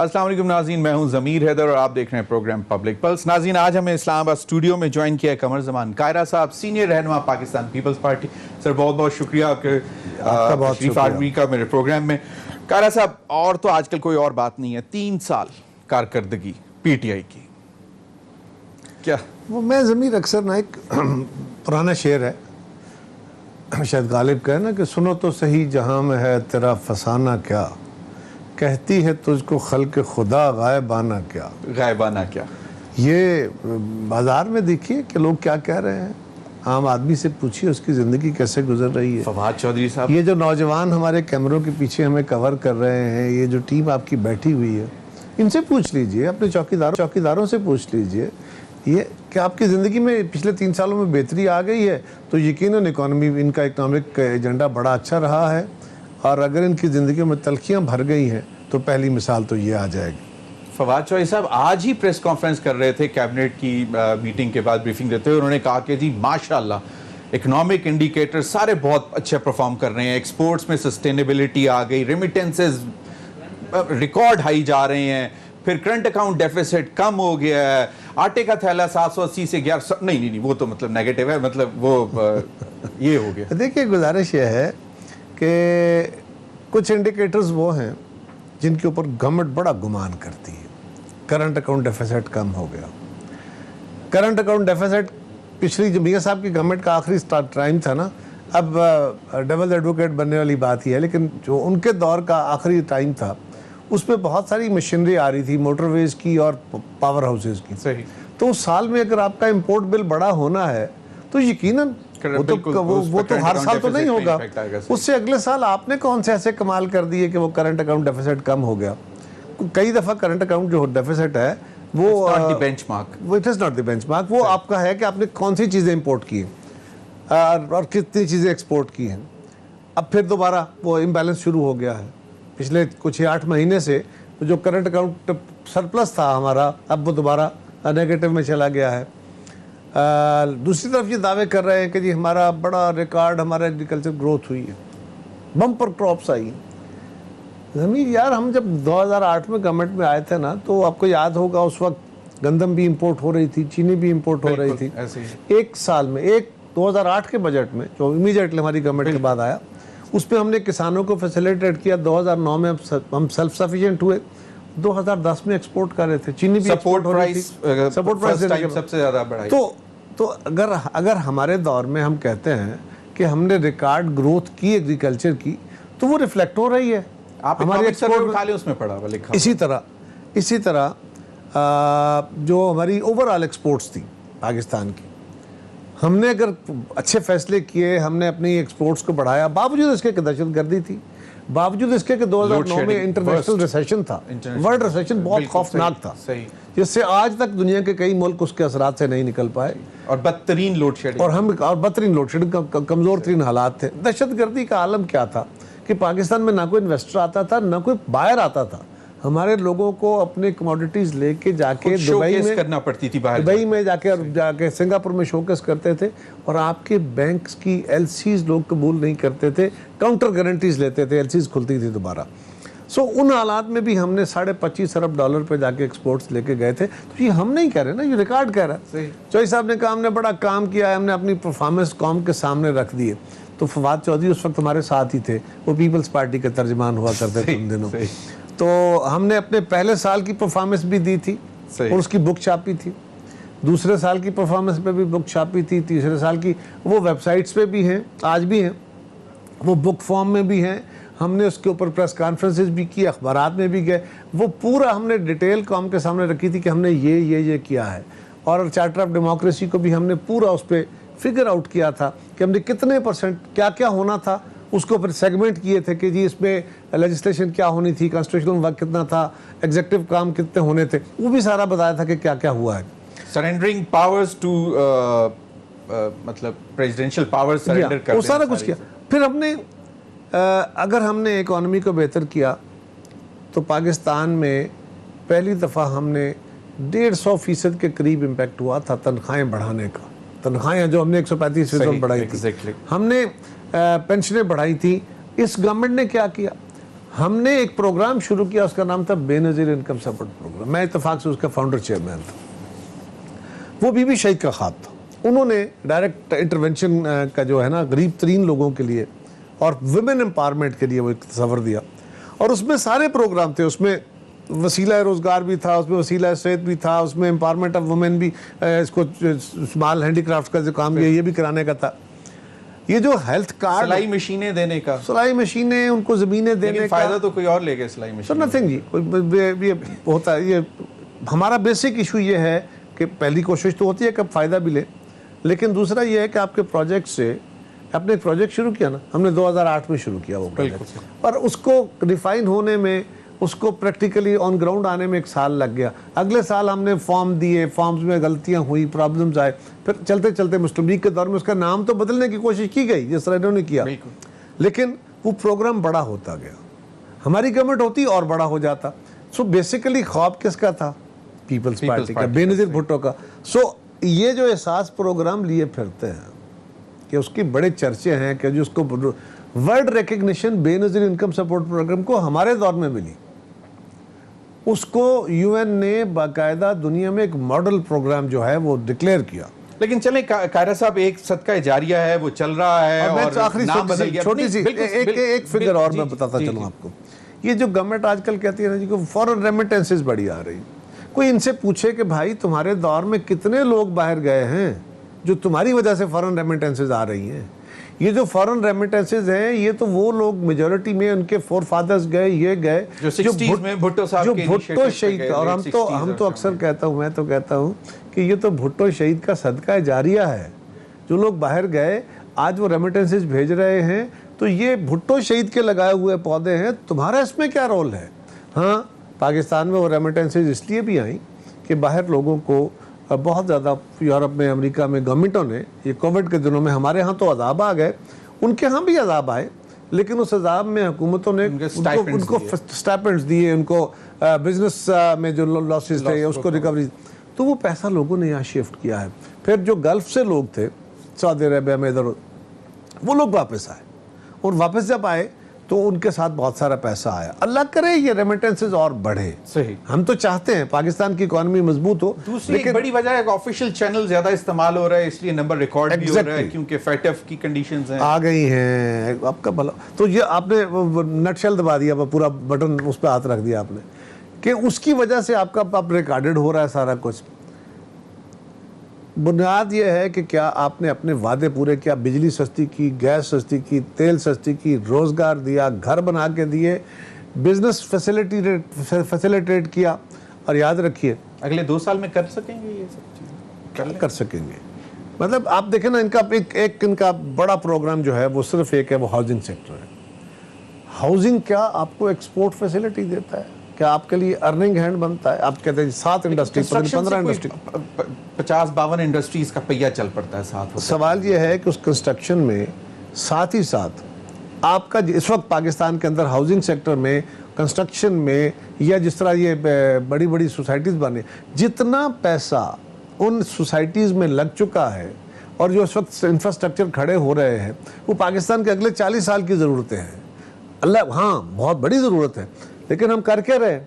السلام علیکم ناظرین، میں ہوں ضمیر حیدر اور آپ دیکھ رہے ہیں پروگرام پبلک پلس۔ ناظرین، آج ہمیں اسلام آباد اسٹوڈیو میں جوائن کیا ہے قمر زمان کائرہ صاحب، سینئر رہنما پاکستان پیپلز پارٹی۔ سر بہت بہت شکریہ آپ کے تشریف آوری کا میرے پروگرام میں۔ کائرہ صاحب، اور تو آج کل کوئی اور بات نہیں ہے، 3 سال کارکردگی پی ٹی آئی کی کیا؟ وہ میں ضمیر اکثر نا ایک پرانا شعر ہے، شاید غالب کا ہے نا کہ سنو تو صحیح جہاں میں ہے تیرا فسانہ کیا، کہتی ہے تجھ کو خلق خدا غائبانہ کیا۔ غائبانہ کیا؟ یہ بازار میں دیکھیے کہ لوگ کیا کہہ رہے ہیں، عام آدمی سے پوچھیے اس کی زندگی کیسے گزر رہی ہے۔ فواد چودھری صاحب، یہ جو نوجوان ہمارے کیمروں کے پیچھے ہمیں کور کر رہے ہیں، یہ جو ٹیم آپ کی بیٹھی ہوئی ہے، ان سے پوچھ لیجئے، اپنے چوکیداروں سے پوچھ لیجئے یہ کہ آپ کی زندگی میں پچھلے 3 سالوں میں بہتری آ گئی ہے تو یقیناً ان کا اکنامک ایجنڈا بڑا اچھا رہا ہے، اور اگر ان کی زندگیوں میں تلخیاں بھر گئی ہیں تو پہلی مثال تو یہ آ جائے گی۔ فواد چودھری صاحب آج ہی پریس کانفرنس کر رہے تھے کیبنٹ کی میٹنگ کے بعد، بریفنگ دیتے ہوئے انہوں نے کہا کہ جی ماشاءاللہ اکنامک انڈیکیٹر سارے بہت اچھے پرفارم کر رہے ہیں، ایکسپورٹس میں سسٹینیبلٹی آ گئی، ریمیٹنسز ریکارڈ ہائی جا رہے ہیں، پھر کرنٹ اکاؤنٹ ڈیفیسٹ کم ہو گیا ہے، آٹے کا تھیلا 780 سے 1100، نہیں وہ تو مطلب نیگیٹو ہے، مطلب وہ یہ ہو گیا۔ دیکھیے گزارش یہ ہے کہ کچھ انڈیکیٹرز وہ ہیں جن کے اوپر گورنمنٹ بڑا گمان کرتی ہے۔ کرنٹ اکاؤنٹ ڈیفیسٹ کم ہو گیا، کرنٹ اکاؤنٹ ڈیفیسٹ پچھلی جو میاں صاحب کی گورنمنٹ کا آخری ٹائم تھا نا، اب ڈبل ایڈوکیٹ بننے والی بات ہی ہے، لیکن جو ان کے دور کا آخری ٹائم تھا اس پہ بہت ساری مشینری آ رہی تھی، موٹر ویز کی اور پاور ہاؤسز کی۔ صحیح۔ تو اس سال میں اگر آپ کا امپورٹ بل بڑا ہونا ہے تو یقیناً وہ تو ہر سال تو نہیں ہوگا، اس سے اگلے سال آپ نے کون سے ایسے کمال کر دیے کہ وہ کرنٹ اکاؤنٹ ڈیفیسٹ کم ہو گیا۔ کئی دفعہ کرنٹ اکاؤنٹ جو ڈیفیسٹ ہے وہ it is not the bench mark, وہ آپ کا ہے کہ آپ نے کون سی چیزیں امپورٹ کی ہیں اور کتنی چیزیں ایکسپورٹ کی ہیں۔ اب پھر دوبارہ وہ امبیلنس شروع ہو گیا ہے، پچھلے کچھ 8 مہینے سے جو کرنٹ اکاؤنٹ سرپلس تھا ہمارا، اب وہ دوبارہ نیگیٹو میں چلا گیا ہے۔ دوسری طرف یہ دعوے کر رہے ہیں کہ جی ہمارا بڑا ریکارڈ، ہمارا ایگریکلچر گروتھ ہوئی ہے، بمپر کراپس آئی ہیں۔ زمین یار، ہم جب 2008 میں گورنمنٹ میں آئے تھے نا تو آپ کو یاد ہوگا اس وقت گندم بھی امپورٹ ہو رہی تھی، چینی بھی امپورٹ ہو رہی تھی۔ ایک سال میں 2008 کے بجٹ میں جو امیڈیٹلی ہماری گورنمنٹ کے بعد آیا، اس پہ ہم نے کسانوں کو فیسیلیٹیٹ کیا۔ 2009 میں ہم سیلف سفیشینٹ ہوئے، 2010 میں ایکسپورٹ کر رہے تھے، چینی بھی سپورٹ پرائس سب سے زیادہ بڑھائی۔ تو اگر ہمارے دور میں ہم کہتے ہیں کہ ہم نے ریکارڈ گروتھ کی ایگریکلچر کی تو وہ ریفلیکٹ ہو رہی ہے ہمارے اس میں پڑا ہوا لکھا۔ اسی طرح جو ہماری اوور آل ایکسپورٹس تھی پاکستان کی، ہم نے اگر اچھے فیصلے کیے، ہم نے اپنی ایکسپورٹس کو بڑھایا، باوجود اس کے کہ دہشت گردی تھی، باوجود اس کے کہ 2009 میں انٹرنیشنل ریسیشن تھا، ورلڈ ریسیشن بہت خوفناک تھا، جس سے آج تک دنیا کے کئی ملک اس کے اثرات سے نہیں نکل پائے، اور بدترین لوڈ شیڈنگ، کمزور ترین حالات تھے۔ دہشت گردی کا عالم کیا تھا کہ پاکستان میں نہ کوئی انویسٹر آتا تھا، نہ کوئی بائر آتا تھا۔ ہمارے لوگوں کو اپنے کموڈیٹیز لے کے جا کے دبئی میں کرنا پڑتی تھی، دبئی میں جا کے سنگاپور میں شوکیس کرتے تھے، اور آپ کے بینکس کی ایل سیز لوگ قبول نہیں کرتے تھے، کاؤنٹر گارنٹیز لیتے تھے، ایل سیز کھلتی تھی دوبارہ۔ ان حالات میں بھی ہم نے $25.5 ارب پہ جا کے ایکسپورٹس لے کے گئے تھے۔ تو یہ ہم نہیں کہہ رہے نا، یہ ریکارڈ کہہ رہا ہے۔ چوہدری صاحب نے کہا ہم نے بڑا کام کیا ہے، ہم نے اپنی پرفارمنس قوم کے سامنے رکھ دیے۔ تو فواد چودھری اس وقت ہمارے ساتھ ہی تھے، وہ پیپلز پارٹی کے ترجمان ہوا کرتے تھے ان دنوں۔ تو ہم نے اپنے پہلے سال کی پرفارمنس بھی دی تھی اور اس کی بک چھاپی تھی، دوسرے سال کی پرفارمنس پہ بھی بک چھاپی تھی، تیسرے سال کی وہ ویب سائٹس پہ بھی ہیں، آج بھی ہیں، وہ بک فارم میں بھی ہیں۔ ہم نے اس کے اوپر پریس کانفرنسز بھی کی، اخبارات میں بھی گئے، وہ پورا ہم نے ڈیٹیل قوم کے سامنے رکھی تھی کہ ہم نے یہ کیا ہے، اور چارٹر آف ڈیموکریسی کو بھی ہم نے پورا اس پہ فگر آؤٹ کیا تھا کہ ہم نے کتنے % کیا ہونا تھا، اس کو پھر سیگمنٹ کیے تھے کہ جی اس میں لیجسلیشن کیا ہونی تھی، کانسٹیٹیوشنل ورک کتنا تھا، ایگزیکٹو کام کتنے ہونے تھے، وہ بھی سارا بتایا تھا کہ کیا ہوا ہے۔ سرینڈرنگ پاورز ٹو مطلب پریزیڈنشل پاور سرینڈر کر دیا، وہ سارا کچھ کیا۔ پھر ہم نے اگر ہم نے اکانومی کو بہتر کیا تو پاکستان میں پہلی دفعہ ہم نے 150% کے قریب امپیکٹ ہوا تھا تنخواہیں بڑھانے کا۔ تنخواہیں جو ہم نے 135% بڑھائی تھی، ہم نے پینشنیں بڑھائی تھی۔ اس گورنمنٹ نے کیا کیا؟ ہم نے ایک پروگرام شروع کیا, اس کا نام تھا بے نظیر انکم سپورٹ پروگرام. میں اتفاق سے اس کا فاؤنڈر چیئرمین تھا. وہ بی بی شہید کا خواب تھا. انہوں نے ڈائریکٹ انٹرونشن کا جو ہے نا غریب ترین لوگوں کے لیے اور ویمن امپاورمنٹ کے لیے وہ ایک تصور دیا, اور اس میں سارے پروگرام تھے. اس میں وسیلہ روزگار بھی تھا, اس میں وسیلہ صحت بھی تھا, اس میں امپاورمنٹ آف وومن بھی, اس کو اسمال ہینڈی کرافٹ کا جو کام یہ بھی کرانے کا تھا. یہ جو ہیلتھ کارڈ, سلائی مشینیں دینے کا, سلائی مشینیں, ان کو زمینیں دینے کا, فائدہ تو کوئی اور لے گا سلائی مشین. نتھنگ جی, یہ ہوتا ہے. یہ ہمارا بیسک ایشو یہ ہے کہ پہلی کوشش تو ہوتی ہے کہ آپ فائدہ بھی لیں, لیکن دوسرا یہ ہے کہ آپ کے پروجیکٹ سے, آپ نے ایک پروجیکٹ شروع کیا نا, ہم نے 2008 میں شروع کیا وہ پروجیکٹ, اور اس کو ڈیفائن ہونے میں, اس کو پریکٹیکلی آن گراؤنڈ آنے میں 1 سال لگ گیا. اگلے سال ہم نے فارم دیے, فارمز میں غلطیاں ہوئی, پرابلمز آئے, پھر چلتے چلتے مسلم لیگ کے دور میں اس کا نام تو بدلنے کی کوشش کی گئی جس طرح انہوں نے کیا, لیکن وہ پروگرام بڑا ہوتا گیا. ہماری گورنمنٹ ہوتی اور بڑا ہو جاتا. سو بیسیکلی خواب کس کا تھا؟ پیپلز پارٹی کا, بے نظیر بھٹو کا. سو یہ جو احساس پروگرام لیے پھرتے ہیں کہ اس کی بڑے چرچے ہیں کہ جو اس کو ورلڈ ریکگنیشن بے نظیر انکم سپورٹ پروگرام کو ہمارے دور میں ملی, اس کو یو این نے باقاعدہ دنیا میں ایک ماڈل پروگرام جو ہے وہ ڈکلیئر کیا. لیکن چلیں قاہرہ صاحب, ایک صدقہ جاریہ ہے وہ چل رہا ہے, اور آخری چھوٹی سی ایک فگر اور میں بتاتا چلوں آپ کو. یہ جو گورنمنٹ آج کل کہتی ہے نا جی کہ فورن ریمیٹنسز بڑی آ رہی, کوئی ان سے پوچھے کہ بھائی تمہارے دور میں کتنے لوگ باہر گئے ہیں جو تمہاری وجہ سے فورن ریمیٹنسز آ رہی ہیں. یہ جو فورن ریمیٹنسز ہیں یہ تو وہ لوگ میجورٹی میں ان کے فور فادرز گئے, یہ گئے جو 60s میں بھٹو صاحب کے بھٹو شہید کا. اور ہم تو اکثر کہتا ہوں, میں تو کہتا ہوں کہ یہ تو بھٹو شہید کا صدقہ جاریہ ہے. جو لوگ باہر گئے آج وہ ریمیٹنسز بھیج رہے ہیں, تو یہ بھٹو شہید کے لگائے ہوئے پودے ہیں. تمہارا اس میں کیا رول ہے؟ ہاں, پاکستان میں وہ ریمیٹنسز اس لیے بھی آئیں کہ باہر لوگوں کو بہت زیادہ, یورپ میں, امریکہ میں گورنمنٹوں نے, یہ کووڈ کے دنوں میں ہمارے ہاں تو عذاب آ گئے, ان کے ہاں بھی عذاب آئے, لیکن اس عذاب میں حکومتوں نے ان کو سٹائپنڈز دیے, ان کو بزنس میں جو لاسز تھے اس کو ریکوری, تو وہ پیسہ لوگوں نے یہاں شفٹ کیا ہے. پھر جو گلف سے لوگ تھے, سعودی عربیہ میں ادھر, وہ لوگ واپس آئے, اور واپس جب آئے تو ان کے ساتھ بہت سارا پیسہ آیا. اللہ کرے یہ ریمیٹنسز اور بڑھے. صحیح, ہم تو چاہتے ہیں پاکستان کی اکانومی مضبوط ہو. دوسری ایک بڑی وجہ ہے کہ آفیشیل چینل زیادہ استعمال ہو رہا ہے, اس لیے نمبر ریکارڈ بھی ہو رہا ہے, کیونکہ فیٹف کی کنڈیشنز ہیں آ گئی ہیں. آپ کا بھلا تو یہ آپ نے نٹ شیل دبا دیا, پورا بٹن اس پہ ہاتھ رکھ دیا آپ نے, کہ اس کی وجہ سے آپ کا اب ریکارڈڈ ہو رہا ہے سارا کچھ. بنیاد یہ ہے کہ کیا آپ نے اپنے وعدے پورے کیا, بجلی سستی کی, گیس سستی کی, تیل سستی کی, روزگار دیا, گھر بنا کے دیے, بزنس فیسیلیٹیٹ کیا. اور یاد رکھیے اگلے 2 سال میں کر سکیں گے یہ سب چیزیں؟ کر سکیں گے. مطلب آپ دیکھیں نا, ان کا ایک ان کا بڑا پروگرام جو ہے وہ صرف ایک ہے, وہ ہاؤسنگ سیکٹر ہے. ہاؤسنگ کیا آپ کو ایکسپورٹ فیسیلٹی دیتا ہے, کیا آپ کے لیے ارننگ ہینڈ بنتا ہے. آپ کہتے ہیں 7 انڈسٹری, 15 انڈسٹری, 50-52 انڈسٹریز کا پہیہ چل پڑتا ہے ساتھ. سوال یہ ہے کہ اس کنسٹرکشن میں ساتھ ہی ساتھ آپ کا اس وقت پاکستان کے اندر ہاؤسنگ سیکٹر میں, کنسٹرکشن میں, یا جس طرح یہ بڑی بڑی سوسائٹیز بنے, جتنا پیسہ ان سوسائٹیز میں لگ چکا ہے اور جو اس وقت انفراسٹرکچر کھڑے ہو رہے ہیں, وہ پاکستان کے اگلے 40 سال کی ضرورتیں ہیں. اللہ ہاں بہت بڑی ضرورت ہے, لیکن ہم کر کے رہے,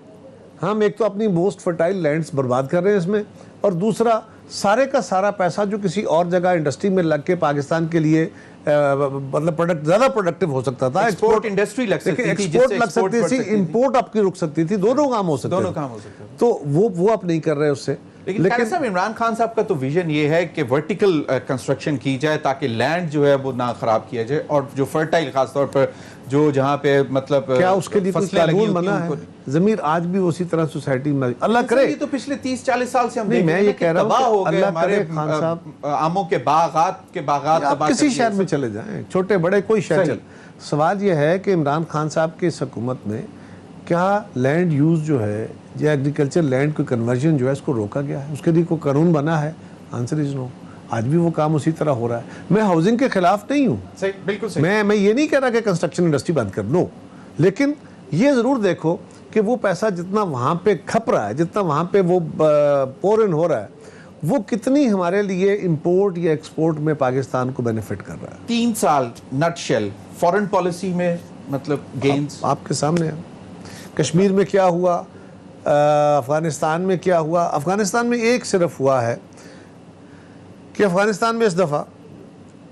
ہم ایک تو اپنی موسٹ فرٹائل لینڈز برباد کر رہے ہیں اس میں, اور دوسرا سارے کا سارا پیسہ جو کسی اور جگہ انڈسٹری میں لگ کے پاکستان کے لیے مطلب زیادہ پروڈکٹیو ہو سکتا تھا, ایکسپورٹ انڈسٹری لگ سکتی تھی, ایکسپورٹ لگ سکتی تھی, امپورٹ آپ کی رک سکتی تھی, دونوں کام ہو سکتے تھے. تو وہ آپ نہیں کر رہے اس سے. لیکن صاحب عمران خان صاحب کا تو ویژن یہ ہے کہ ورٹیکل کنسٹرکشن کی جائے تاکہ لینڈ جو ہے وہ نہ خراب کیا جائے, اور جو فرٹائل خاص طور پر جو جہاں پہ مطلب کیا اس کے لیے کوئی قانون بنا ہے؟ ضمیر آج بھی اسی طرح سوسائٹی میں, اللہ کرے. یہ تو پچھلے 30-40 سال سے ہم نہیں, میں یہ کہہ رہا ہوں کہ اللہ کرے خان صاحب آموں کے باغات آپ کسی شہر میں چلے جائیں, چھوٹے بڑے کوئی شہر چل. سوال یہ ہے کہ عمران خان صاحب کی اس حکومت میں کیا لینڈ یوز جو ہے یا ایگریکلچر لینڈ کو کنورژن جو ہے اس کو روکا گیا ہے, اس کے لیے کوئی قانون بنا ہے؟ آنسر از نو. آج بھی وہ کام اسی طرح ہو رہا ہے. میں ہاؤسنگ کے خلاف نہیں ہوں, صحیح, بالکل صحیح. میں یہ نہیں کہہ رہا کہ کنسٹرکشن انڈسٹری بند کر لو, لیکن یہ ضرور دیکھو کہ وہ پیسہ جتنا وہاں پہ کھپ رہا ہے, جتنا وہاں پہ وہ پور ان ہو رہا ہے, وہ کتنی ہمارے لیے امپورٹ یا ایکسپورٹ میں پاکستان کو بینیفٹ کر رہا ہے. 3 سال نٹ شیل فورن پالیسی میں مطلب گینز آپ کے سامنے ہے. کشمیر میں کیا ہوا, افغانستان میں کیا ہوا. افغانستان میں ایک صرف ہوا ہے کہ افغانستان میں اس دفعہ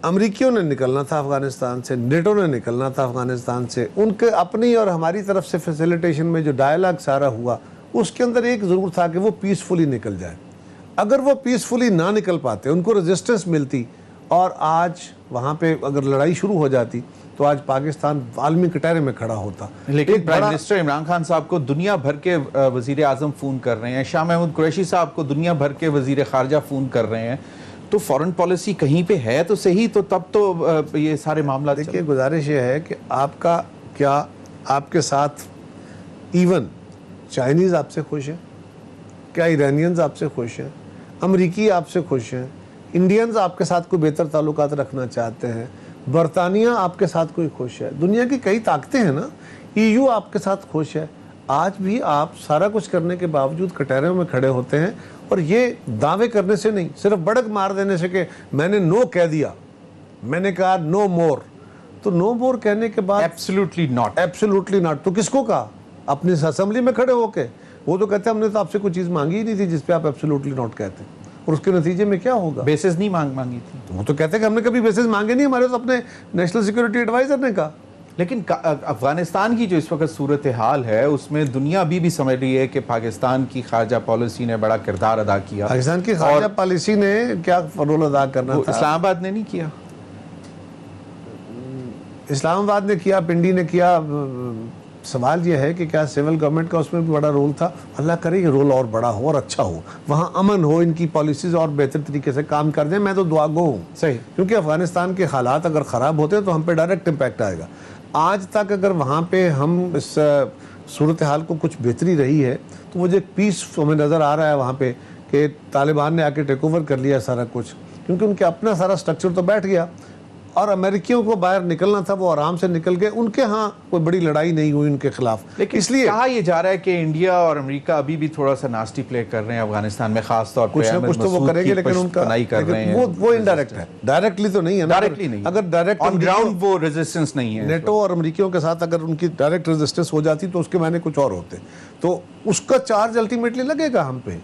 امریکیوں نے نکلنا تھا افغانستان سے, نیٹو نے نکلنا تھا افغانستان سے. ان کے اپنی اور ہماری طرف سے فیسیلیٹیشن میں جو ڈائلاگ سارا ہوا, اس کے اندر ایک ضرور تھا کہ وہ پیسفلی نکل جائے. اگر وہ پیسفلی نہ نکل پاتے, ان کو ریزسٹنس ملتی, اور آج وہاں پہ اگر لڑائی شروع ہو جاتی, تو آج پاکستان عالمی کٹہرے میں کھڑا ہوتا. لیکن پرائم منسٹر عمران خان صاحب کو دنیا بھر کے وزیر اعظم فون کر رہے ہیں, شاہ محمود قریشی صاحب کو دنیا بھر کے وزیر خارجہ فون کر رہے ہیں, تو فورن پالیسی کہیں پہ ہے تو صحیح, تو تب تو یہ سارے معاملات. دیکھیے گزارش یہ ہے کہ آپ کا کیا, آپ کے ساتھ ایون چائنیز آپ سے خوش ہیں, کیا ایرانینز آپ سے خوش ہیں, امریکی آپ سے خوش ہیں, انڈینز آپ کے ساتھ کوئی بہتر تعلقات رکھنا چاہتے ہیں, برطانیہ آپ کے ساتھ کوئی خوش ہے, دنیا کی کئی طاقتیں ہیں نا, EU آپ کے ساتھ خوش ہے. آج بھی آپ سارا کچھ کرنے کے باوجود کٹہروں میں کھڑے ہوتے ہیں, اور یہ دعوے کرنے سے نہیں, صرف بڑک مار دینے سے کہ میں نے نو کہہ دیا, میں نے کہا نو مور, تو نو مور کہنے کے بعد ایبسلیوٹلی ناٹ, ایبسلیوٹلی ناٹ تو کس کو کہا؟ اپنی اسمبلی میں کھڑے ہو کے. وہ تو کہتے ہیں ہم نے تو آپ سے کوئی چیز مانگی ہی نہیں تھی جس پہ آپ ایبسلیوٹلی ناٹ کہتے ہیں, اور اس کے نتیجے میں کیا ہوگا؟ بیسز نہیں مانگی تھی. وہ تو کہتے ہیں کہ ہم نے کبھی بیسز مانگے نہیں, ہمارے تو اپنے نیشنل سیکورٹی ایڈوائزر نے کہا. لیکن افغانستان کی جو اس وقت صورتحال ہے, اس میں دنیا بھی سمجھ رہی ہے کہ پاکستان کی خارجہ پالیسی نے بڑا کردار ادا کیا. پاکستان کی خارجہ پالیسی نے کیا رول ادا کرنا تھا؟ اسلام آباد نے نہیں کیا, اسلام آباد نے کیا, پنڈی نے کیا. سوال یہ ہے کہ کیا سول گورنمنٹ کا اس میں بھی بڑا رول تھا؟ اللہ کرے یہ رول اور بڑا ہو اور اچھا ہو, وہاں امن ہو, ان کی پالیسیز اور بہتر طریقے سے کام کر دیں. میں تو دعا گو ہوں. صحیح, کیونکہ افغانستان کے حالات اگر خراب ہوتے ہیں تو ہم پہ ڈائریکٹ امپیکٹ آئے گا. آج تک اگر وہاں پہ ہم اس صورتحال کو کچھ بہتری رہی ہے, تو مجھے ایک پیس ہمیں نظر آ رہا ہے وہاں پہ کہ طالبان نے آ کے ٹیک اوور کر لیا سارا کچھ, کیونکہ ان کے اپنا سارا سٹرکچر تو بیٹھ گیا, اور امریکیوں کو باہر نکلنا تھا, وہ آرام سے نکل گئے. ان کے ہاں کوئی بڑی لڑائی نہیں ہوئی ان کے خلاف. لیکن اس لیے کہا یہ جا رہا ہے کہ انڈیا اور امریکہ ابھی بھی تھوڑا سا ناسٹی پلے کر رہے ہیں افغانستان میں, خاص طور پہ کچھ نہ کچھ تو وہ کریں گے, لیکن ان کا وہ انڈائریکٹ ہے, ڈائریکٹلی تو نہیں ہے. ڈائریکٹلی نہیں, اگر ڈائریکٹ آن گراؤنڈ وہ ریزسٹنس نہیں ہے. نیٹو اور امریکیوں کے ساتھ اگر ان کی ڈائریکٹ ریزسٹنس ہو جاتی تو اس کے معنی کچھ اور ہوتے, تو اس کا چارج الٹیمیٹلی لگے گا ہم پہ.